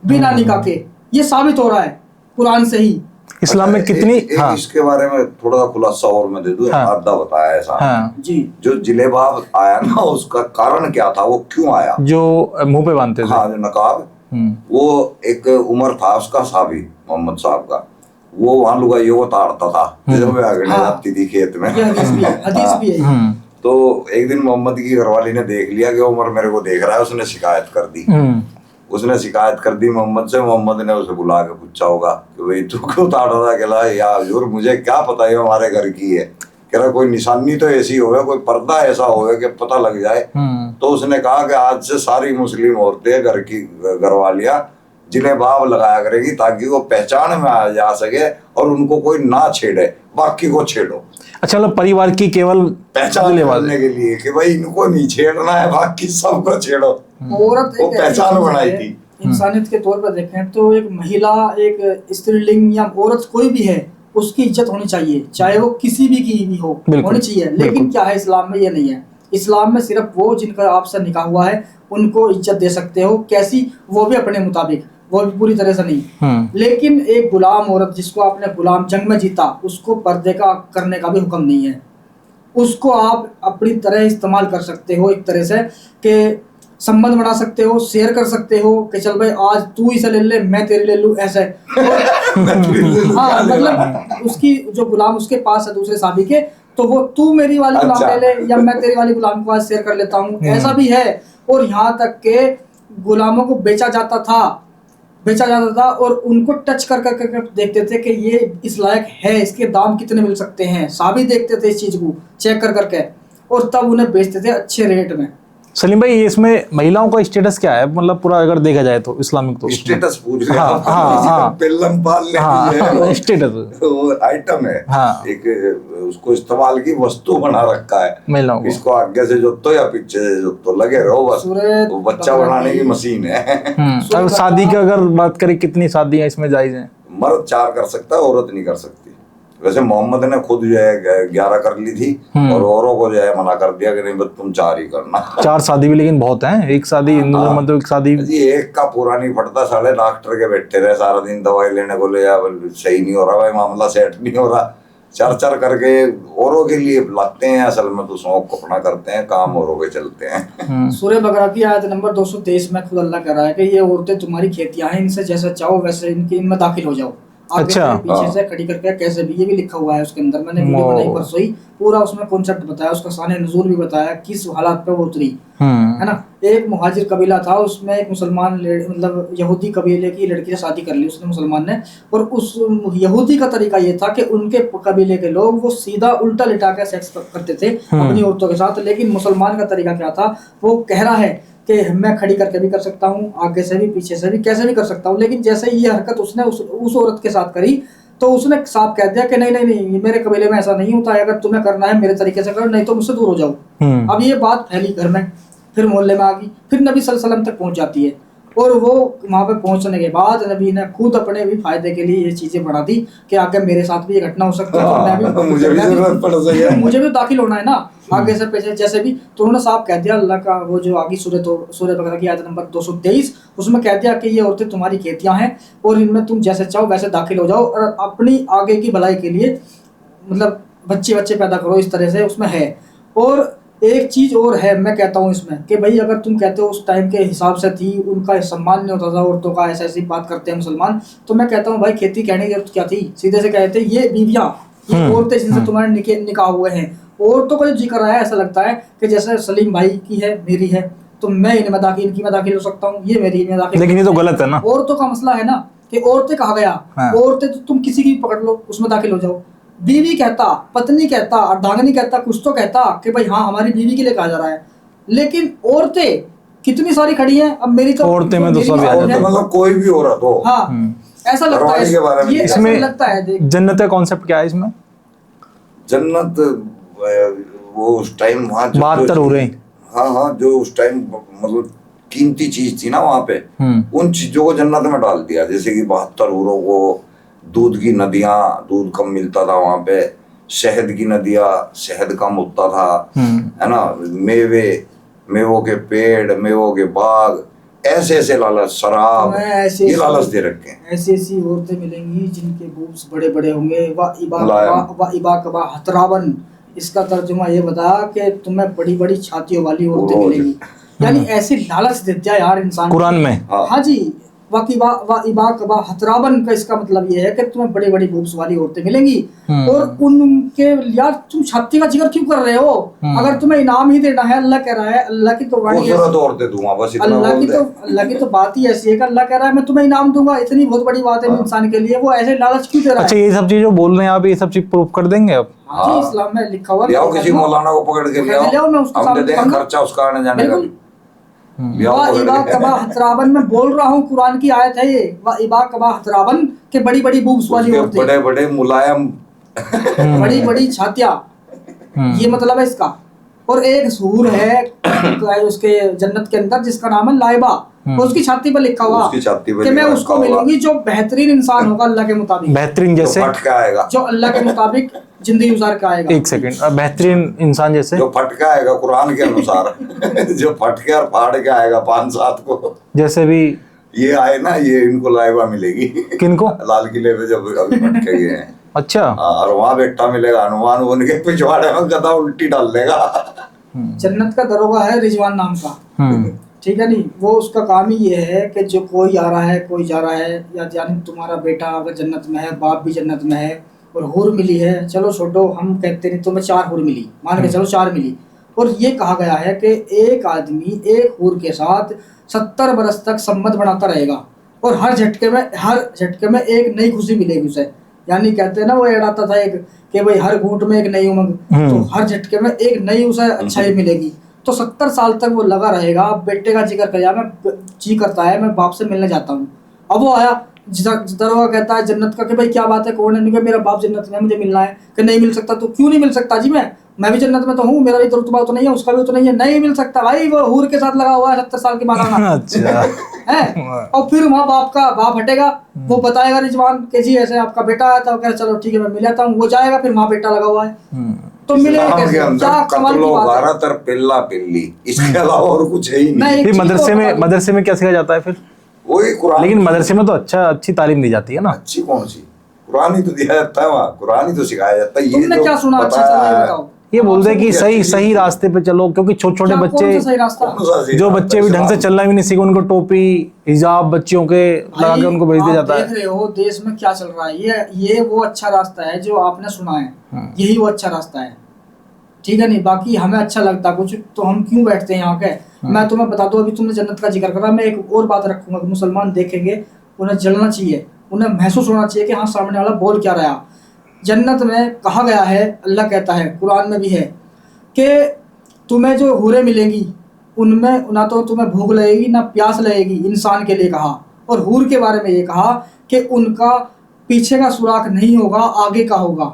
बिना निकाह के। ये साबित हो रहा है कुरान से ही। इस्लाम में कितनी हाँ इसके बारे में थोड़ा सा खुलासा और मैं दे दूं। हाँ। आधा बताया ऐसा हाँ जी। जो जिलेबाब आया ना, उसका कारण क्या था, वो क्यों आया? जो मुंह पे बांधते थे। हाँ, जो नकाब, वो एक उमर था उसका साहबी मोहम्मद साहब का, वो वहां लुगाइयों को ताड़ता था जब वे आगे जाती थी खेत में। ये हदीस भी है। तो एक दिन मोहम्मद की घरवाली ने देख लिया कि उमर मेरे को देख रहा है, उसने शिकायत कर दी। उसने शिकायत कर दी मोहम्मद से। मोहम्मद ने उसे बुला के पूछा होगा कि भाई तू क्यों ताड़ रहा? कहला या हुजूर मुझे क्या पता ये हमारे घर की है। कह रहा कोई निशानी तो ऐसी होवे, कोई पर्दा ऐसा होवे कि पता लग जाए। तो उसने कहा कि आज से सारी मुस्लिम औरतें घर की घरवालियां जिलेबाब लगाया करेगी ताकि वो पहचान में आ जा सके और उनको कोई ना छेड़े, बाकी को छेड़ो। अच्छा, मतलब परिवार की केवल पहचान करने के लिए कि भाई इनको नहीं छेड़ना है, बाकी सबको छेड़ो। औरत वो एक ऐसी पहचान चीज बनाई है, थी। इंसानियत के तौर पर देखें तो एक महिला, एक स्त्रीलिंग या औरत कोई भी है, उसकी इज्जत होनी चाहिए, चाहे वो किसी भी की भी हो, होनी चाहिए। लेकिन क्या है इस्लाम में? ये नहीं है। इस्लाम में सिर्फ वो जिनका आपसे निकाह हुआ है उनको इज्जत दे सकते हो। कैसी? वो भी अपने मुताबिक, वो भी पूरी तरह से नहीं। लेकिन एक गुलाम औरत जिसको आपने गुलाम जंग में जीता, उसको पर्दे का करने का भी हुक्म नहीं है। उसको आप अपनी तरह इस्तेमाल कर सकते हो, एक तरह से कि संबंध बना सकते हो, शेयर कर सकते हो कि चल भाई आज तू इसे ले ले, मैं तेरे ले लूं, ऐसे। हाँ, मतलब उसकी जो गुलाम उसके पास है दूसरे साथी के, तो वो तू मेरी वाली गुलाम ले ले या मैं तेरी वाली गुलाम को आज शेयर कर लेता हूँ, ऐसा भी है। और यहाँ तक के गुलामों को बेचा जाता था और उनको टच कर देखते थे कि ये इस लायक है, इसके दाम कितने मिल सकते हैं, साबित देखते थे इस चीज को चेक कर करके, और तब उन्हें बेचते थे अच्छे रेट में। सलीम भाई, ये इसमें महिलाओं का स्टेटस क्या है? मतलब पूरा अगर देखा जाए तो इस्लामिक तो स्टेटस पूछ रहे हाँ, हाँ, पेल्लम पालने हाँ, स्टेटस वो आइटम है। हाँ। एक उसको इस्तेमाल की वस्तु बना रखा है महिलाओं को। इसको आगे से जुत्तो या पीछे से जुत्तो लगे रहो बस, वो बच्चा बनाने की मशीन है। अगर शादी की अगर बात करें, कितनी शादियां इसमें जायज हैं? मर्द 4 कर सकता है, औरत नहीं कर सकती। वैसे मोहम्मद ने खुद जो है 11 कर ली थी और औरों को जो है मना कर दिया कि नहीं बस तुम 4 ही करना। 4 शादी भी लेकिन बहुत हैं। एक शादी हिंदू धर्म में, एक शादी जी एक का पूरा नहीं फटता। साले डॉक्टर के बैठे रहे सारा दिन, दवाई लेने को ले, सही नहीं हो रहा भाई, मामला सेट नहीं हो रहा, 4 करके औरों के लिए लगते हैं। असल में तो शौक अपना करते हैं, काम औरों के चलते हैं। सूरह बकरा की आयत नंबर 223 में खुद अल्लाह कह रहा है कि ये औरतें तुम्हारी खेतियां हैं, इनसे जैसा चाहो वैसे इनमें दाखिल हो जाओ। अच्छा, पीछे से खड़ी करके कैसे भी, ये भी लिखा हुआ है उसके अंदर। मैंने वीडियो बनाई परसों ही, पूरा उसमें कॉन्सेप्ट बताया, उसका शान नुज़ूल भी बताया, किस हालात पे वो उतरी, है ना। एक मुहाजिर कबीला था, उसमें एक मुसलमान मतलब यहूदी कबीले की लड़की से शादी कर ली उसने, मुसलमान ने। और उस यहूदी का तरीका ये था कि उनके कबीले के लोग वो सीधा उल्टा लिटा के सेक्स करते थे अपनी औरतों के साथ। लेकिन मुसलमान का तरीका क्या था? वो कह रहा है कि मैं खड़ी करके भी कर सकता हूँ, आगे से भी, पीछे से भी, कैसे भी कर सकता हूँ। लेकिन जैसे ये हरकत उसने उस औरत के साथ करी तो उसने साफ कह दिया कि नहीं, मेरे कबीले में ऐसा नहीं होता है, अगर तुम्हें करना है मेरे तरीके से करो, नहीं तो मुझसे दूर हो जाओ। अब ये बात फैली घर में, फिर मोहल्ले में आ गई, फिर नबी सल्लल्लाहु अलैहि वसल्लम तक पहुंच जाती है। और वो वहाँ पे पहुंचने के बाद नबी ने खुद अपने भी फायदे के लिए ये चीजें बढ़ा दी कि आगे मेरे साथ भी ये घटना हो सकती है, तो मुझे भी जरूरत पड़ सकती है, मुझे भी दाखिल होना है ना आगे से पीछे जैसे भी। तो उन्होंने साफ कह दिया, अल्लाह का वो जो आगे सूरह बकरा की आयत नंबर 223, उसमें कह दिया कि ये औरतें तुम्हारी खेतियां हैं और इनमें तुम जैसे चाहो वैसे दाखिल हो जाओ और अपनी आगे की भलाई के लिए मतलब बच्चे पैदा करो, इस तरह से उसमें है। और एक चीज और है, मैं कहता हूँ इसमें कि भाई अगर तुम कहते हो उस टाइम के हिसाब से थी, उनका सम्मान नहीं होता था औरतों का, ऐसी बात करते हैं मुसलमान, तो मैं कहता हूँ भाई खेती कहने की जरूरत क्या थी? सीधे से कहते ये बीवियां, ये औरतें जिनसे तुम्हारे निकाह हुए हैं, औरतों का जो जिक्र आया ऐसा लगता है कि जैसे सलीम भाई की है, मेरी है, तो मैं इनमें दाखिल, इनकी में दाखिल हो सकता हूँ, ये मेरी में दाखिल। लेकिन ये तो गलत है ना। औरतों का मसला है ना कि औरतें कहा गया, औरतें तो तुम किसी की पकड़ लो उसमें दाखिल हो जाओ। बीवी कहता, पत्नी कहता, अर्धांगिनी कहता, कुछ तो कहता कि भाई हाँ हमारी बीवी के लिए कहा जा रहा है, लेकिन औरतें कितनी सारी खड़ी हैं। अब मेरी तो औरतें में तो मेरी सभी आ मिसाल जाते है। हैं। मतलब कोई भी हो रहा तो हाँ, ऐसा लगता घरवाली के बारे है, में ये ऐसा इसमें लगता है। देख, जन्नत का कॉन्सेप्ट क्या है इसमें? जन्नत वो उस टाइम वहाँ 72 हो रहे हैं। हाँ हाँ, जो उस टाइम मतलब कीमती चीज थी ना वहाँ पे, उन चीजों को जन्नत में डाल दिया। जैसे कि 72 हूरों को दूध की नदियां, दूध कम मिलता था वहाँ पे, शहद की नदियां, शहद कम होता था, है ना, मेवों के पेड़, मेवों के बाग, ऐसे ऐसे लालच, शराब, ये लालच दे रखे हैं। ऐसी ऐसी औरतें मिलेंगी जिनके बूब्स बड़े बड़े होंगे। मुलायम। वा इबा कबा हतरावन, इसका तर्जुमा ये बता कि तुम्हें बड़ी बड़ी छातियों वाली औरतें रोज। मिलेंगी। यानी ऐसी लालच देते हैं यार इंसान को। कुरान में हाँ जी, वा इबा कबा हतरावन का इसका मतलब ये है कि तुम्हें बड़ी बड़ी बूब्स वाली औरतें मिलेंगी। और उनके यार तुम छाती का जिक्र क्यों कर रहे हो? अगर तुम्हें इनाम ही देना है, अल्लाह कह रहा है, अल्लाह की तो वाणी खूबसूरत औरतें दूंगा, बस इतना अल्लाह बोल की दे। तो अल्लाह की तो बात ही ऐसी है कि अल्लाह कह रहा है मैं तुम्हें इनाम दूंगा। इतनी बहुत बड़ी बात है इंसान के लिए, वो ऐसे लालच क्यों दे रहा अच्छा, है? ये सब चीज जो बोल रहे हैं आप, ये सब चीज प्रूफ कर देंगे आप? हाँ जी, इस्लाम में लिखा हुआ है। ले आओ किसी मौलाना को पकड़ के ले आओ, मैं उसके हम दे सामने देंगे कहूंगा। खर्चा उसका आने जाने का भी। ले आओ वा पकड़ इबा के। कबा हतरावन, मैं बोल रहा हूँ, कुरान की आयत है ये। वा इबा कबा हतरावन के बड़ी बड़ी बूब्स वाली उसके औरतें, बड़े बड़े मुलायम बड़ी बड़ी छातियां, ये मतलब है इसका। और एक सूर है उसके जन्नत के अंदर जिसका नाम है लाइबा, और उसकी छाती पर लिखा हुआ उसकी छाती पे कि मैं लिखा उसको होगा। मिलूंगी जो बेहतरीन इंसान होगा अल्लाह के मुताबिक, बेहतरीन जो जैसे? फटका आएगा, जो अल्लाह के मुताबिक जिंदगी गुजार के आएगा। एक सेकंड, बेहतरीन इंसान जैसे? जो फटका आएगा कुरान के अनुसार जो फटके और फाड़ के आएगा 5-7 को, जैसे भी ये आए ना, ये इनको लाइबा मिलेगी। किनको? लाल किले पे जब अभी फटके गए हैं। अच्छा, और वहां बेटा मिलेगा हनुमान, उनके पिछवाड़े में गधा उल्टी डाल देगा। जन्नत का दरोगा है रिजवान नाम का, ठीक है नहीं? वो उसका काम ही ये है कि जो कोई आ रहा है कोई जा रहा है, या यानी तुम्हारा बेटा अगर जन्नत में है, बाप भी जन्नत में है, और हुर मिली है, चलो छोड़ो, हम कहते नहीं तुम्हें 4 हुर मिली, मान के चलो 4 मिली, और ये कहा गया है कि एक आदमी एक हुर के साथ 70 बरस तक संबंध बनाता रहेगा, और हर झटके में एक नई खुशी मिलेगी उसे। यानी कहते हैं ना, वो एड़ाता था एक कि भाई हर घूंट में एक नई उमंग, तो हर झटके में एक नई उसे अच्छाई मिलेगी। तो 70 साल तक वो लगा रहेगा। बेटे का जिक्र किया, मैं जी करता है मैं बाप से मिलने जाता हूँ। अब वो आया, दरोगा कहता है जन्नत का कि भाई क्या बात है, कौन है? मेरा बाप जन्नत में, मुझे मिलना है। कि नहीं मिल सकता। तो क्यों नहीं मिल सकता जी? मैं भी जन्नत में तो हूँ, मेरा भी तो रुतबा तो नहीं है, उसका भी तो नहीं है। नहीं मिल सकता भाई, वो हूर के साथ लगा हुआ है 70 साल के बाद आना। अच्छा है। और फिर वहाँ बाप हटेगा, वो बताएगा रिजवान के जी ऐसे आपका बेटा आया था, कह चलो ठीक है मैं मिल जाता हूँ। वो जाएगा, फिर वहाँ बेटा लगा हुआ है, तो मिलेगा इस्लाम कैसे? के अंदर क्या कमाल की बात है। गारतर पिल्ला पिल्ली, इसके अलावा और कुछ है ही नहीं। एक फिर चीज़ और मदरसे में क्या सिखाया जाता है फिर? वही कुरान। लेकिन मदरसे में तो अच्छी तालीम दी जाती है ना? अच्छी कौन सी? कुरान ही तो दिया जाता है वहाँ, कुरान ही तो सिखाया जाता है। ये तुमने जो क्या सुना? अच्छा बताया चलो ये है, बताओ। ये बोलते हैं कि आपसे सही रास्ते पे चलो, क्योंकि छोटे क्या, बच्चे, कौन सा सही रास्ता? कौन सा सही जो रास्ता बच्चे भी ढंग से इस्लाम? चलना भी नहीं सीखे, उनको टोपी हिजाब बच्चियों के लगा के उनको भेज दिया जाता आप है। देख रहे हो देश में क्या चल रहा है। ये वो अच्छा रास्ता है जो आपने सुना है, यही वो अच्छा रास्ता है, ठीक है नहीं? बाकी हमें अच्छा लगता कुछ तो हम क्यों बैठते हैं यहाँ के? मैं तुम्हें बता दूं, अभी तुमने जन्नत का जिक्र करा, मैं एक और बात रखूंगा कि मुसलमान देखेंगे, उन्हें जलना चाहिए, उन्हें महसूस होना चाहिए कि हाँ सामने वाला बोल क्या रहा। जन्नत में कहा गया है, अल्लाह कहता है, कुरान में भी है कि तुम्हें जो हूरें मिलेंगी उनमें ना तो तुम्हें भूख लगेगी ना प्यास लगेगी, इंसान के लिए कहा। और हूर के बारे में ये कहा कि उनका पीछे का सुराख नहीं होगा, आगे का होगा।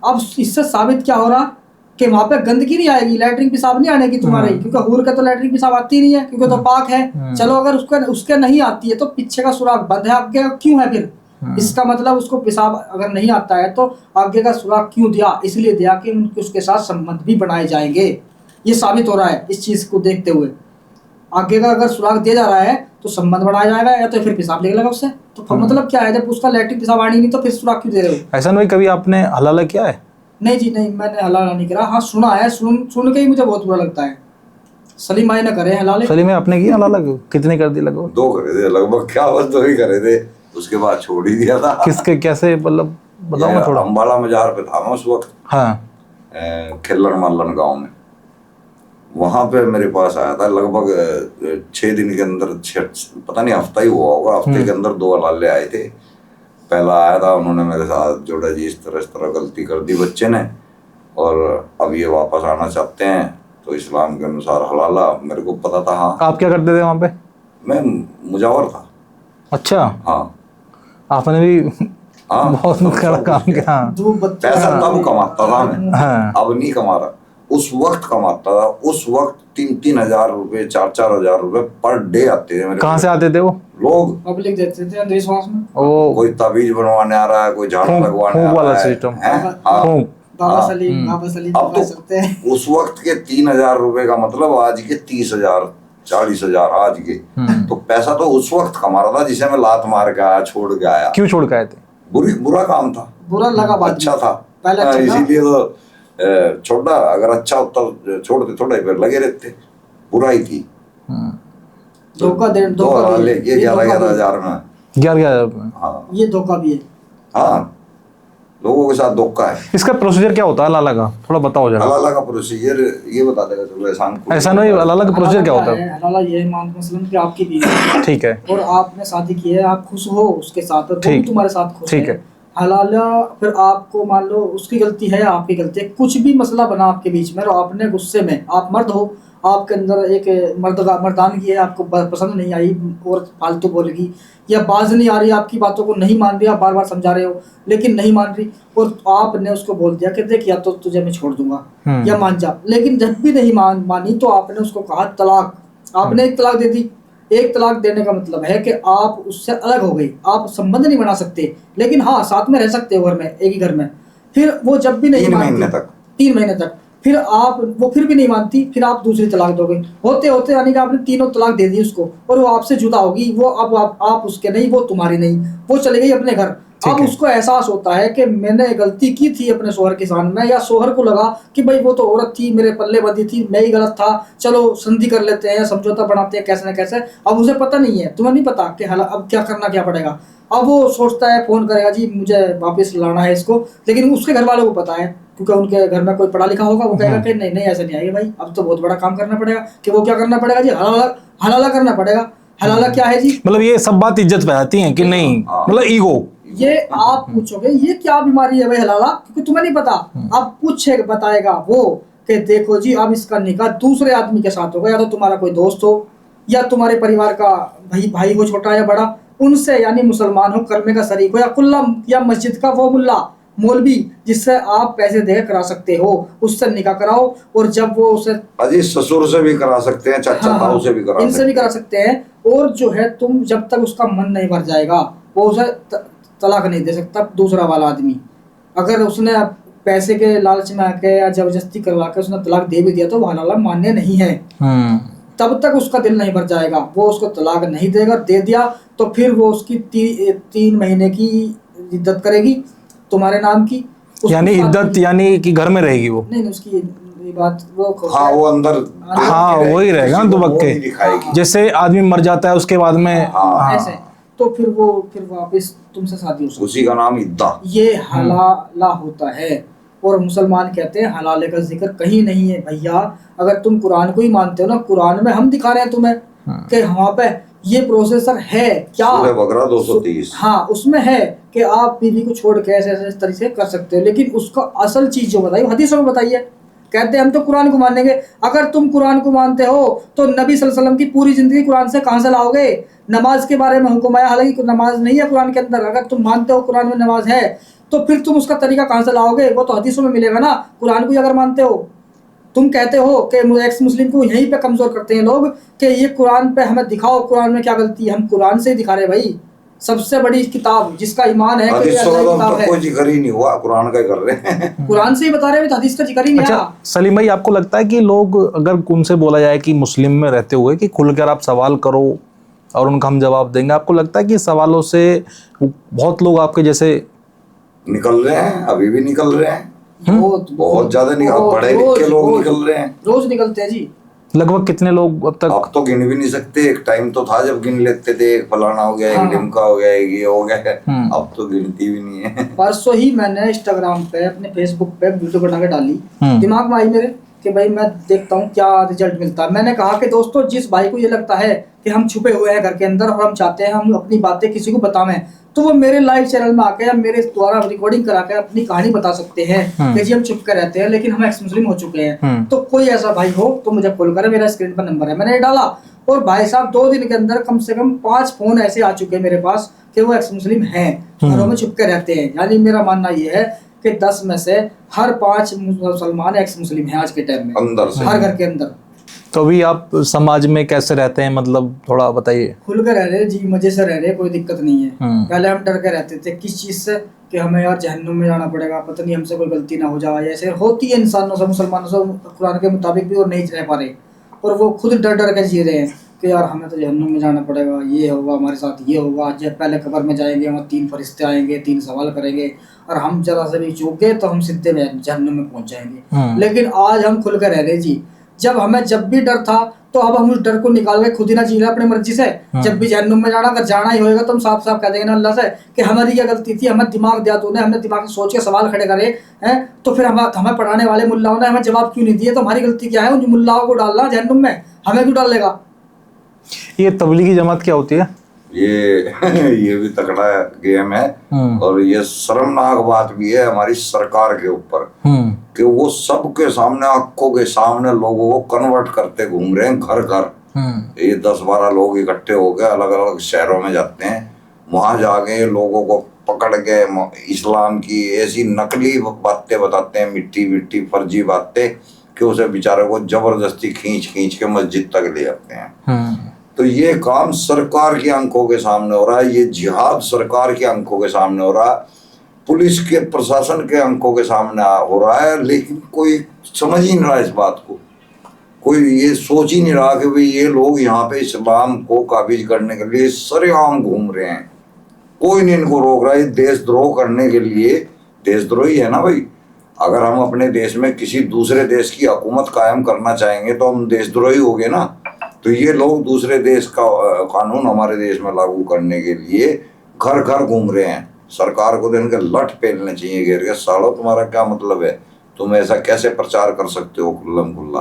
अब इससे साबित क्या हो रहा कि वहाँ पे गंदगी नहीं आएगी, लैट्रिन पेशाब नहीं आने की तुम्हारे, क्योंकि हूर का तो लैट्रिन पेशाब आती नहीं है, क्योंकि तो पाक है। चलो अगर उसके नहीं आती है तो पीछे का सुराख बंद है, आगे का क्यों है फिर? इसका मतलब उसको पेशाब अगर नहीं आता है तो आगे का सुराख क्यों दिया? इसलिए दिया कि उसके साथ संबंध भी बनाए जाएंगे। ये साबित हो रहा है इस चीज को देखते हुए। आगे का अगर सुराख दिया जा रहा है तो संबंध बढ़ाया जाएगा, या तो फिर पेशाब निकलेगा उससे। तो मतलब क्या है, जब उसका लैट्रिन पेशाब आनी नहीं तो फिर सुराख क्यों दे रहे हो? ऐसा नहीं, कभी आपने हलाला किया है? नहीं जी नहीं, मैंने हलाला नहीं करा। हाँ सुना है, सुन के ही मुझे बहुत बुरा लगता है। सलीम भाई ने करे हलाले? सलीम भाई आपने किया हलाला? कितने कर दिए लगभग? 2 करे थे लगभग, क्या बस 2 ही करे थे, उसके बाद छोड़ ही दिया था। किसके कैसे, मतलब बताओ ना थोड़ा। अम्बाला मजार पे था मैं उस वक्त, हाँ, खिल्लन मालन गांव में। वहां पे मेरे पास आया था लगभग 6 दिन के अंदर, पता नहीं हफ्ता ही हुआ होगा, हफ्ते के अंदर 2 हलाले आए थे। पहला आया था, उन्होंने मेरे साथ जोड़ा जी इस तरह गलती कर दी बच्चे ने, और अब ये वापस आना चाहते हैं, तो इस्लाम के अनुसार हलाला मेरे को पता था। हाँ, आप क्या करते थे वहाँ पे? मैं मुजावर था। अच्छा, हाँ आपने भी हाँ, बहुत सब कड़ा कुछ काम किया। किया। हाँ। धूप बत्ती पैसा तब कमाता था मैं, हाँ। अब नहीं कमा रहा। उस वक्त कमाता था, उस वक्त 3-3 हजार रुपए 4-4 हजार रुपए पर डे आते थे मेरे कहाँ पास। से आते थे वो? लोग पब्लिक देते थे अंधविश्वास में। वो कोई ताबीज बनवाने आ रहा है, कोई झाड़ू फूंक लगवाने फूंक आ वाला रहा है, सिस्टम। हैं? हाँ। फूंक। बाबा हाँ। सलीम, बाबा सलीम अब के पास चलते हैं। तो उस वक्त के 3 हजार रुपए का मतलब आज के 30 हजार 40 हजार आज के। तो पैसा तो उस वक्त कमा रहा था जिसे मैं लात मार के आया, छोड़ के आया। क्यों छोड़ के आए थे? बुरा काम था, बुरा लगा बाद अच्छा में। था। पहले अच्छा था। इसीलिए तो छोड़ा। अगर अच्छा होता छोड़ते थोड़ा फिर लगे रहते। बुराई थी। धोखा दे, दो धोखा भी है। लेके ये 11-11 धोखा भी है। हजार में। 11,000? हाँ ये धोखा भी है। हाँ, लोगों के साथ धोखा है। इसका प्रोसीजर क्या होता है हलाला का? थोड़ा बताओ जरा। हलाला का प्रोसीजर ये बता देगा चलो। ऐसा नहीं, हलाला का प्रोसीजर क्या होता है? हलाला ये है, मान मसलन कि आपकी बीवी ठीक है। और आपने शादी की है, आप खुश हो उसके साथ और वो भी ठीक। तुम्हारे साथ खुश ठीक है। है। हलाला फिर आपको मान लो उसकी गलती है, आपकी गलती है, कुछ भी मसला बना आपके बीच में और आपने गुस्से में, आप मर्द हो, आपके अंदर एक मर्दानगी है, आपको पसंद नहीं आई और फालतू बोलेगी या बाज नहीं आ रही, आपकी बातों को नहीं मान रही, आप बार बार समझा रहे हो लेकिन नहीं मान रही, और आपने उसको बोल दिया कि देख या तो तुझे मैं छोड़ दूंगा या मान जा, लेकिन जब भी नहीं मानी तो आपने उसको कहा तलाक। आपने एक तलाक दे दी। एक तलाक देने का मतलब है कि आप उससे अलग हो गई, आप संबंध नहीं बना सकते, लेकिन हाँ साथ में रह सकते हो घर में, एक ही घर में। फिर वो जब भी नहीं 3 मानती, महीने तक 3 महीने तक, फिर वो फिर भी नहीं मानती, फिर आप दूसरी तलाक दोगे। होते होते यानी कि आपने 3 तलाक दे दी उसको और वो आपसे जुदा होगी। वो अब आप उसके नहीं, वो तुम्हारी नहीं, वो चली गई अपने घर। अब उसको एहसास होता है कि मैंने गलती की थी अपने शोहर के साथ में, या शोहर को लगा कि भाई वो तो औरत थी, मेरे पल्ले बंधी थी, मैं ही गलत था, चलो संधि कर लेते हैं, समझौता बनाते हैं कैसे न कैसे। अब उसे पता नहीं है, तुम्हें नहीं पता कि अब क्या करना क्या पड़ेगा। अब वो सोचता है फोन करेगा जी मुझे वापस लाना है इसको, लेकिन उसके घर वालों को पता है क्योंकि उनके घर में कोई पढ़ा लिखा होगा, वो कहेगा कि नहीं नहीं ऐसा नहीं आएगा भाई, अब तो बहुत बड़ा काम करना पड़ेगा। कि वो क्या करना पड़ेगा जी, हलाला करना पड़ेगा। हलाला क्या है जी? मतलब ये सब बात इज्जत पे आती है कि नहीं? मतलब ईगो। ये आप पूछोगे ये क्या बीमारी है भाई हलाला, क्योंकि तुम्हें नहीं पता। अब पूछे बताएगा वो कि देखो जी अब इसका निकाह दूसरे आदमी के साथ होगा, या तो तुम्हारा कोई दोस्त हो या तुम्हारे परिवार का भाई हो, छोटा या बड़ा, उनसे यानी मुसलमान हो, कलमे का शरीक हो, या कुल्ला या मस्जिद का वो मुल्ला मौलवी जिससे आप पैसे दे करा सकते हो, उससे निकाह कराओ। और जब वो उसे अजी ससुर से भी करा सकते हैं, चाचा ताऊ से भी करा सकते हैं, इनसे भी करा सकते हैं। और जो है तुम जब तक उसका मन नहीं भर जाएगा वो उसे तलाक नहीं दे सकता दूसरा वाला आदमी। अगर उसने पैसे के लालच में आके या जबरदस्ती करवा के उसने तलाक दे भी दिया तो वो हलाला मान्य नहीं है। तब तक उसका दिल नहीं भर जाएगा, वो उसको तलाक नहीं देगा। दे दिया तो फिर वो उसकी 3 महीने की इद्दत करेगी तुम्हारे नाम की। यानी इद्दत यानी कि घर में रहेगी वो? नहीं उसकी बात वो हाँ वो अंदर हाँ वही रहेगा ना दुबक्के, दिखाएगी। जैसे आदमी मर जाता है उसके बाद में। हाँ ऐसे तो फिर वापस तुमसे शादी हो सकती है। उसी का नाम इद्दा। ये हलाला होता है। और मुसलमान कहते हैं हलाले का जिक्र कहीं नहीं है भैया। अगर तुम कुरान को ही मानते हो ना, कुरान में हम दिखा रहे हैं तुम्हें कि वहाँ पे ये प्रोसेसर है क्या। सूरह बकरा 230। हाँ उसमें है कि आप बीवी को छोड़ के ऐसे ऐसे तरीके से कर सकते हो, लेकिन उसका असल चीज जो बताइए हदीसों में बताइए। कहते हैं हम तो कुरान को मानेंगे। अगर तुम कुरान को मानते हो तो नबी सल्लल्लाहु अलैहि वसल्लम की पूरी जिंदगी कुरान से कहाँ से लाओगे? नमाज के बारे में हुक्म आया, हालांकि नमाज नहीं है कुरान के अंदर। अगर तुम मानते हो कुरान में नमाज है तो फिर तुम उसका तरीका कहाँ से लाओगे? वो तो हदीसों में मिलेगा ना। कुरान को ही अगर मानते हो, तुम कहते हो कि एक्स मुस्लिम को यहीं पे कमजोर करते हैं लोग कि ये कुरान पे हमें दिखाओ कुरान में क्या गलती है। हम कुरान से ही दिखा रहे भाई, सबसे बड़ी किताब जिसका ईमान है कि ये अल्लाह की किताब है। कोई जिक्र ही नहीं हुआ, कुरान का ही कर रहे हैं। कुरान से ही बता रहे हैं, तो हदीस का जिक्र ही नहीं अच्छा आया। सलीम भाई, आपको लगता है कि लोग अगर उनसे बोला जाए कि मुस्लिम में रहते हुए कि खुलकर आप सवाल करो और उनका हम जवाब देंगे, आपको लगता है कि सवालों से बहुत लोग आपके जैसे निकल रहे हैं? अभी भी निकल रहे हैं, बहुत ज्यादा निकल, पढ़े लिखे लोग निकल रहे हैं, रोज निकलते हैं जी। लगभग कितने लोग अब तक? अब तो गिन भी नहीं सकते। एक टाइम तो था जब गिन लेते थे, एक फलाना हो गया, एक ढिमका हो गया, एक ये हो गया। अब तो गिनती भी नहीं है। परसों ही मैंने इंस्टाग्राम पे अपने फेसबुक पे वीडियो बना के डाली, दिमाग में आई मेरे कि भाई मैं देखता हूँ क्या रिजल्ट मिलता है। मैंने कहा कि दोस्तों जिस भाई को ये लगता है कि हम छुपे हुए हैं घर के अंदर और हम चाहते हैं हम अपनी बातें किसी को बतावें, तो वो मेरे लाइव चैनल में आके या मेरे द्वारा रिकॉर्डिंग करा के अपनी कहानी बता सकते हैं कि जी हम चुप कर रहते हैं लेकिन हम एक्स मुस्लिम हो चुके हैं। तो कोई ऐसा भाई हो तो मुझे कॉल करे, मेरा स्क्रीन पर नंबर है, मैंने डाला और भाई साहब 2 दिन के अंदर कम से कम 5 फोन ऐसे आ चुके हैं मेरे पास कि वो एक्स मुस्लिम हैं, घरों में छुप के रहते हैं। यानी मेरा मानना ये है कि 10 में से हर 5 मुसलमान एक्स मुस्लिम हैं आज के टाइम में, अंदर से हर घर के अंदर। तो अभी आप समाज में कैसे रहते हैं, मतलब थोड़ा बताइए। खुल कर रह रहे जी, मजे से रह रहे, कोई दिक्कत नहीं है। पहले हम डर के रहते थे किस चीज से कि हमें यार जहन्नुम में जाना पड़ेगा, पता नहीं हमसे कोई गलती ना हो जाए, ऐसे होती है इंसानों से, मुसलमानों से कुरान के मुताबिक भी, और नहीं रह पा रहे और वो खुद डर डर के जी रहे हैं कि यार हमें तो जहन्नुम में जाना पड़ेगा, ये होगा हमारे साथ, ये होगा। जब पहले कब्र में जाएंगे वहाँ 3 फरिश्ते आएंगे, 3 सवाल करेंगे और हम जरा से भी चूक गए तो हम सीधे जहन्नुम में पहुंच जाएंगे। लेकिन आज हम खुल कर रह रहे जी। जब भी डर था तो अब हम उस डर को निकाल के खुद ही ना जी रहे अपनी मर्जी से। जब भी जहन्नुम में जाना, अगर जाना ही होएगा तो हम साफ साफ कह देंगे ना अल्लाह से कि हमारी क्या गलती थी, हमें दिमाग दिया तूने, हमने दिमाग से सोच के सवाल खड़े करे हैं, तो फिर हमें पढ़ाने वाले मुल्लाओं ने हमें जवाब क्यों नहीं दिए, तो हमारी गलती क्या है उन मुल्लाओं को डालना जहन्नुम में, हमें क्यों डालेगा। ये तबलीगी जमात क्या होती है? ये भी तगड़ा गेम है और ये शर्मनाक बात भी है हमारी सरकार के ऊपर कि वो सबके सामने, आंखों के सामने लोगों को कन्वर्ट करते घूम रहे हैं घर घर। ये 10-12 लोग इकट्ठे होकर अलग अलग शहरों में जाते हैं, वहां जाके लोगों को पकड़ के इस्लाम की ऐसी नकली बातें बताते हैं, मिट्टी मिट्टी फर्जी बातें, कि उसे बेचारे को जबरदस्ती खींच खींच के मस्जिद तक ले जाते हैं। तो ये काम सरकार की आंखों के सामने हो रहा है, ये जिहाद सरकार की आंखों के सामने हो रहा है, पुलिस के प्रशासन के आंखों के सामने हो रहा है, लेकिन कोई समझ ही नहीं रहा इस बात को, कोई ये सोच ही नहीं रहा कि भाई ये लोग यहाँ पे इस्लाम को काबिज करने के लिए सरेआम घूम रहे हैं, कोई नहीं इनको रोक रहा है। देशद्रोह करने के लिए, देशद्रोही है ना भाई, अगर हम अपने देश में किसी दूसरे देश की हुकूमत कायम करना चाहेंगे तो हम देशद्रोही हो गए ना। तो ये लोग दूसरे देश का कानून हमारे देश में लागू करने के लिए घर घर घूम रहे हैं। सरकार को तो इनके लठ पेलने चाहिए घेर के, सालो तुम्हारा क्या मतलब है, तुम ऐसा कैसे प्रचार कर सकते हो खुल्लम खुल्ला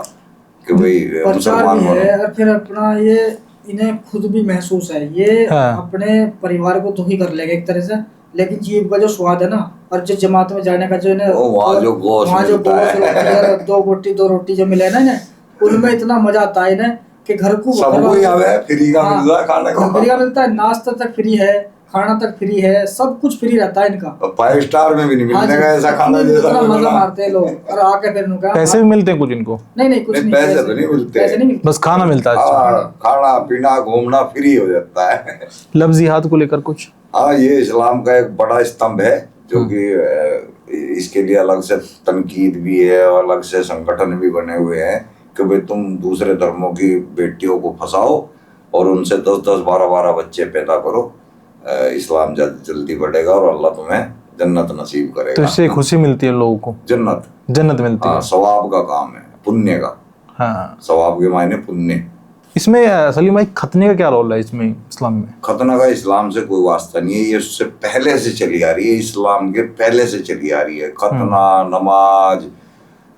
कि भाई मुसलमान है। और फिर अपना ये इन्हें खुद भी महसूस है, ये अपने परिवार को दुखी कर लेगा एक तरह से, लेकिन जीव का जो स्वाद है ना, और जो जमात में जाने का जो इन्हें वहाँ जो गोश्त दो रोटी जो मिले ना इन्हें, उनमें इतना मजा आता है इन्हें कि घर को फ्री का मिलता है, खाने को फ्री का मिलता है, नाश्ता तक फ्री है, खाना तक फ्री है, सब कुछ फ्री रहता है इनका। 5 स्टार में भी नहीं मिलेगा ऐसा खाना जैसा मजा मारते हैं लोग। और आके फिर उनका पैसे भी मिलते हैं कुछ इनको? नहीं कुछ नहीं, पैसे तो नहीं मिलते, बस खाना मिलता है। खाना पीना घूमना फ्री हो जाता है। लफ्ज़ जिहाद को लेकर कुछ? हाँ, ये इस्लाम का एक बड़ा स्तंभ है जो कि इसके लिए अलग से तनकीद भी है और अलग से संगठन भी बने हुए हैं कि भाई तुम दूसरे धर्मों की बेटियों को फंसाओ और उनसे 10-10, 12-12 बच्चे पैदा करो, इस्लाम जल्दी बढ़ेगा और अल्लाह तुम्हें जन्नत नसीब करेगा। तो इससे खुशी मिलती है लोगों को, जन्नत मिलती है। सवाब का काम है, पुण्य का। हाँ, सवाब के मायने पुण्य। इसमें सलीम भाई खतने का क्या रोल है इसमें इस्लाम में? खतना का इस्लाम से कोई वास्ता नहीं है, ये उससे पहले से चली आ रही है, इस्लाम के पहले से चली आ रही है। खतना, नमाज,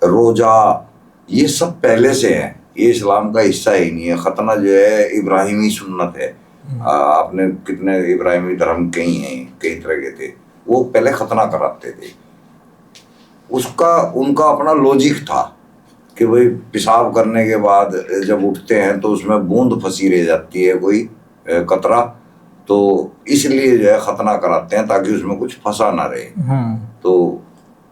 रोजा, ये सब पहले से है, ये इस्लाम का हिस्सा ही नहीं है। खतना जो है इब्राहिमी सुन्नत है। आपने कितने इब्राहिमी धर्म कई हैं, कई तरह के थे, वो पहले खतना कराते थे। उसका उनका अपना लॉजिक था कि भाई पेशाब करने के बाद जब उठते हैं तो उसमें बूंद फंसी रह जाती है, कोई कतरा, तो इसलिए जो है खतना कराते हैं ताकि उसमें कुछ फंसा ना रहे। तो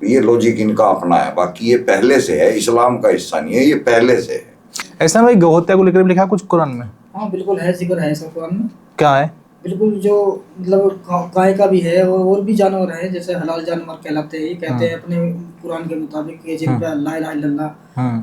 ये लॉजिक इनका अपना है, बाकी ये पहले से है, इस्लाम का हिस्सा नहीं है, ये पहले से है। ऐसा भाई गौ हत्या को लेकर भी लिखा कुछ कुरान में? हाँ बिल्कुल है, जिक्र है इसका कुरान में। क्या है? बिल्कुल, जो मतलब गाय का भी है और भी जानवर है, जैसे हलाल जानवर कहलाते हैं। ये कहते हैं अपने कुरान के मुताबिक कि जिन पे ला इलाहा इल्लल्लाह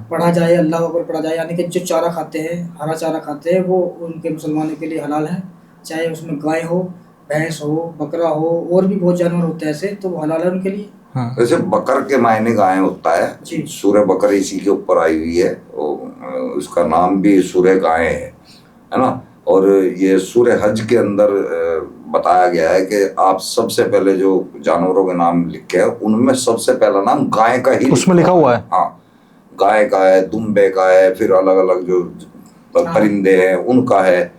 पढ़ा जाए, अल्लाह अकबर पढ़ा जाए, यानी कि जो चारा खाते हैं, हरा चारा खाते हैं, वो उनके मुसलमानों के लिए हलाल है। चाहे उसमें गाय हो, भैंस हो, बकरा हो, और भी बहुत जानवर होते हैं ऐसे, तो वो हलाल है उनके लिए। वैसे बकर के मायने गाय होता है, सूर्य बकर इसी के ऊपर आई हुई है, उसका नाम भी सूर्य गाय है ना। और ये सूर्य हज के अंदर बताया गया है कि आप सबसे पहले जो जानवरों के नाम लिखे हैं उनमें सबसे पहला नाम गाय का ही उसमें लिखा हुआ है। हाँ, गाय का है, दुम्बे का है, फिर अलग अलग जो परिंदे हैं उनका है,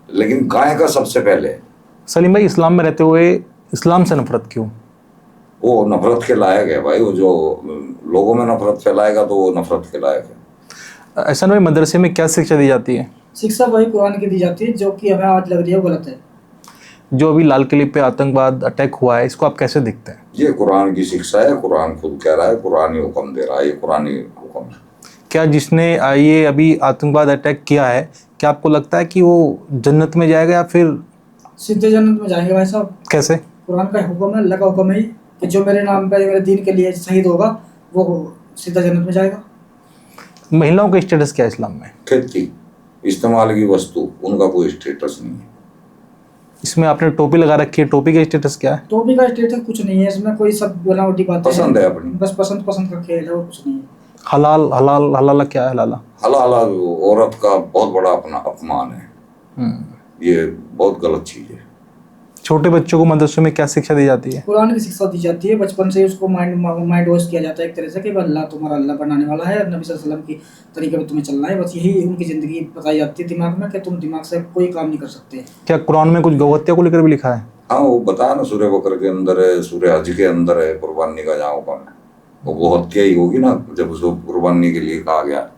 लेकिन गाय का सबसे पहले। सलीम भाई, इस्लाम में रहते हुए इस्लाम से नफरत क्यों? वो नफरत के लायक है भाई। वो जो लोगों में नफरत फैलाएगा तो वो नफरत के लायक है। एहसान भाई, मदरसे में क्या शिक्षा दी जाती है? शिक्षा वही कुरान की दी जाती है जो कि हमें आज लग रही है वो गलत है। जो अभी लाल किले पे आतंकवाद अटैक हुआ है, इसको आप कैसे देखते हैं? ये कुरान की शिक्षा है। कुरान खुद कह रहा है, कुरान ही हुक्म दे रहा है, ये कुरानी हुक्म है। क्या जिसने ये अभी आतंकवाद अटैक किया है, क्या आपको लगता है कि वो जन्नत में जाएगा या फिर सीधे जन्नत में जाएंगे भाई साहब। कैसे? कुरान का हुक्म है, अल्लाह का हुक्म है कि जो मेरे नाम पे मेरे दीन के लिए शहीद होगा वो सीधा जन्नत में जाएगा। महिलाओं का स्टेटस क्या है इस्लाम में? खेती इस्तेमाल की वस्तु, उनका कोई स्टेटस नहीं है। इसमें आपने टोपी लगा रखी है, टोपी का स्टेटस क्या है? टोपी का स्टेटस कुछ नहीं है, इसमें कोई सब बनावटी बातें पसंद है अपनी। बस पसंद पसंद का खेल है, वो कुछ नहीं है। हलाल हलाल हलाला क्या है? हलाला हलाला औरत का बहुत बड़ा अपना अपमान है। ये बहुत गलत चीज है। छोटे बच्चों को मदरसों में क्या शिक्षा दी जाती है? कुरान की शिक्षा दी जाती है, बचपन से ही उसको माइंड वॉश किया जाता है एक तरह से कि अल्लाह तुम्हारा अल्लाह बनाने वाला है, नबी सल्लल्लाहु अलैहि वसल्लम की तरीके पे तुम्हें चलना है। बस यही उनकी ज़िंदगी बताई जाती है दिमाग में कि तुम दिमाग से कोई काम नहीं कर सकते। क्या कुरान में कुछ गौहत्या को लेकर भी लिखा है? हाँ, वो बताया ना, सूर्य बकर के अंदर है, सूर्य हज के अंदर है, कुर्बानी का जहाँ हुक्म है वो हत्या ही होगी ना, जब उसको कुर्बानी के लिए कहा गया।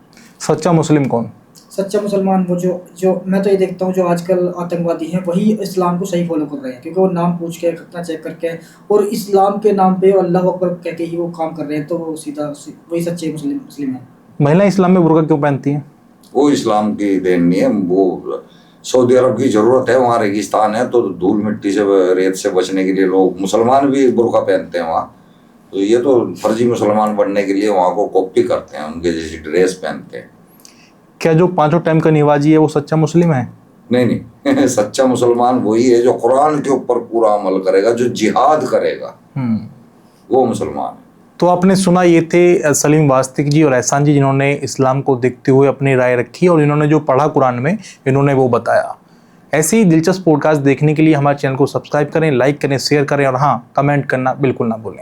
सच्चा मुस्लिम कौन? सच्चा मुसलमान वो जो मैं तो ये देखता हूँ जो आजकल आतंकवादी हैं वही इस्लाम को सही फॉलो कर रहे हैं, क्योंकि वो नाम पूछ के खतना चेक करके और इस्लाम के नाम पे अल्लाह अकबर कह के ही वो काम कर रहे हैं, तो वो सीधा वही सच्चे मुस्लिम हैं। महिला इस्लाम में बुर्का क्यों पहनती हैं? वो इस्लाम की देन नहीं है, वो सऊदी अरब की जरूरत है। वहाँ रेगिस्तान है तो धूल मिट्टी से रेत से बचने के लिए लोग मुसलमान भी बुर्का पहनते हैं वहाँ। तो ये तो फर्जी मुसलमान बनने के लिए वहाँ को कॉपी करते हैं, उनके जैसी ड्रेस पहनते हैं। क्या जो 5 टाइम का निवाजी है वो सच्चा मुस्लिम है? नहीं सच्चा मुसलमान वही है जो कुरान के ऊपर पूरा अमल करेगा, जो जिहाद करेगा, वो मुसलमान है। तो आपने सुना, ये थे सलीम वास्तिक जी और एहसान जी, जिन्होंने इस्लाम को देखते हुए अपनी राय रखी और इन्होंने जो पढ़ा कुरान में इन्होंने वो बताया। ऐसे ही दिलचस्प पॉडकास्ट देखने के लिए हमारे चैनल को सब्सक्राइब करें, लाइक करें, शेयर करें और हाँ, कमेंट करना बिल्कुल ना भूलें।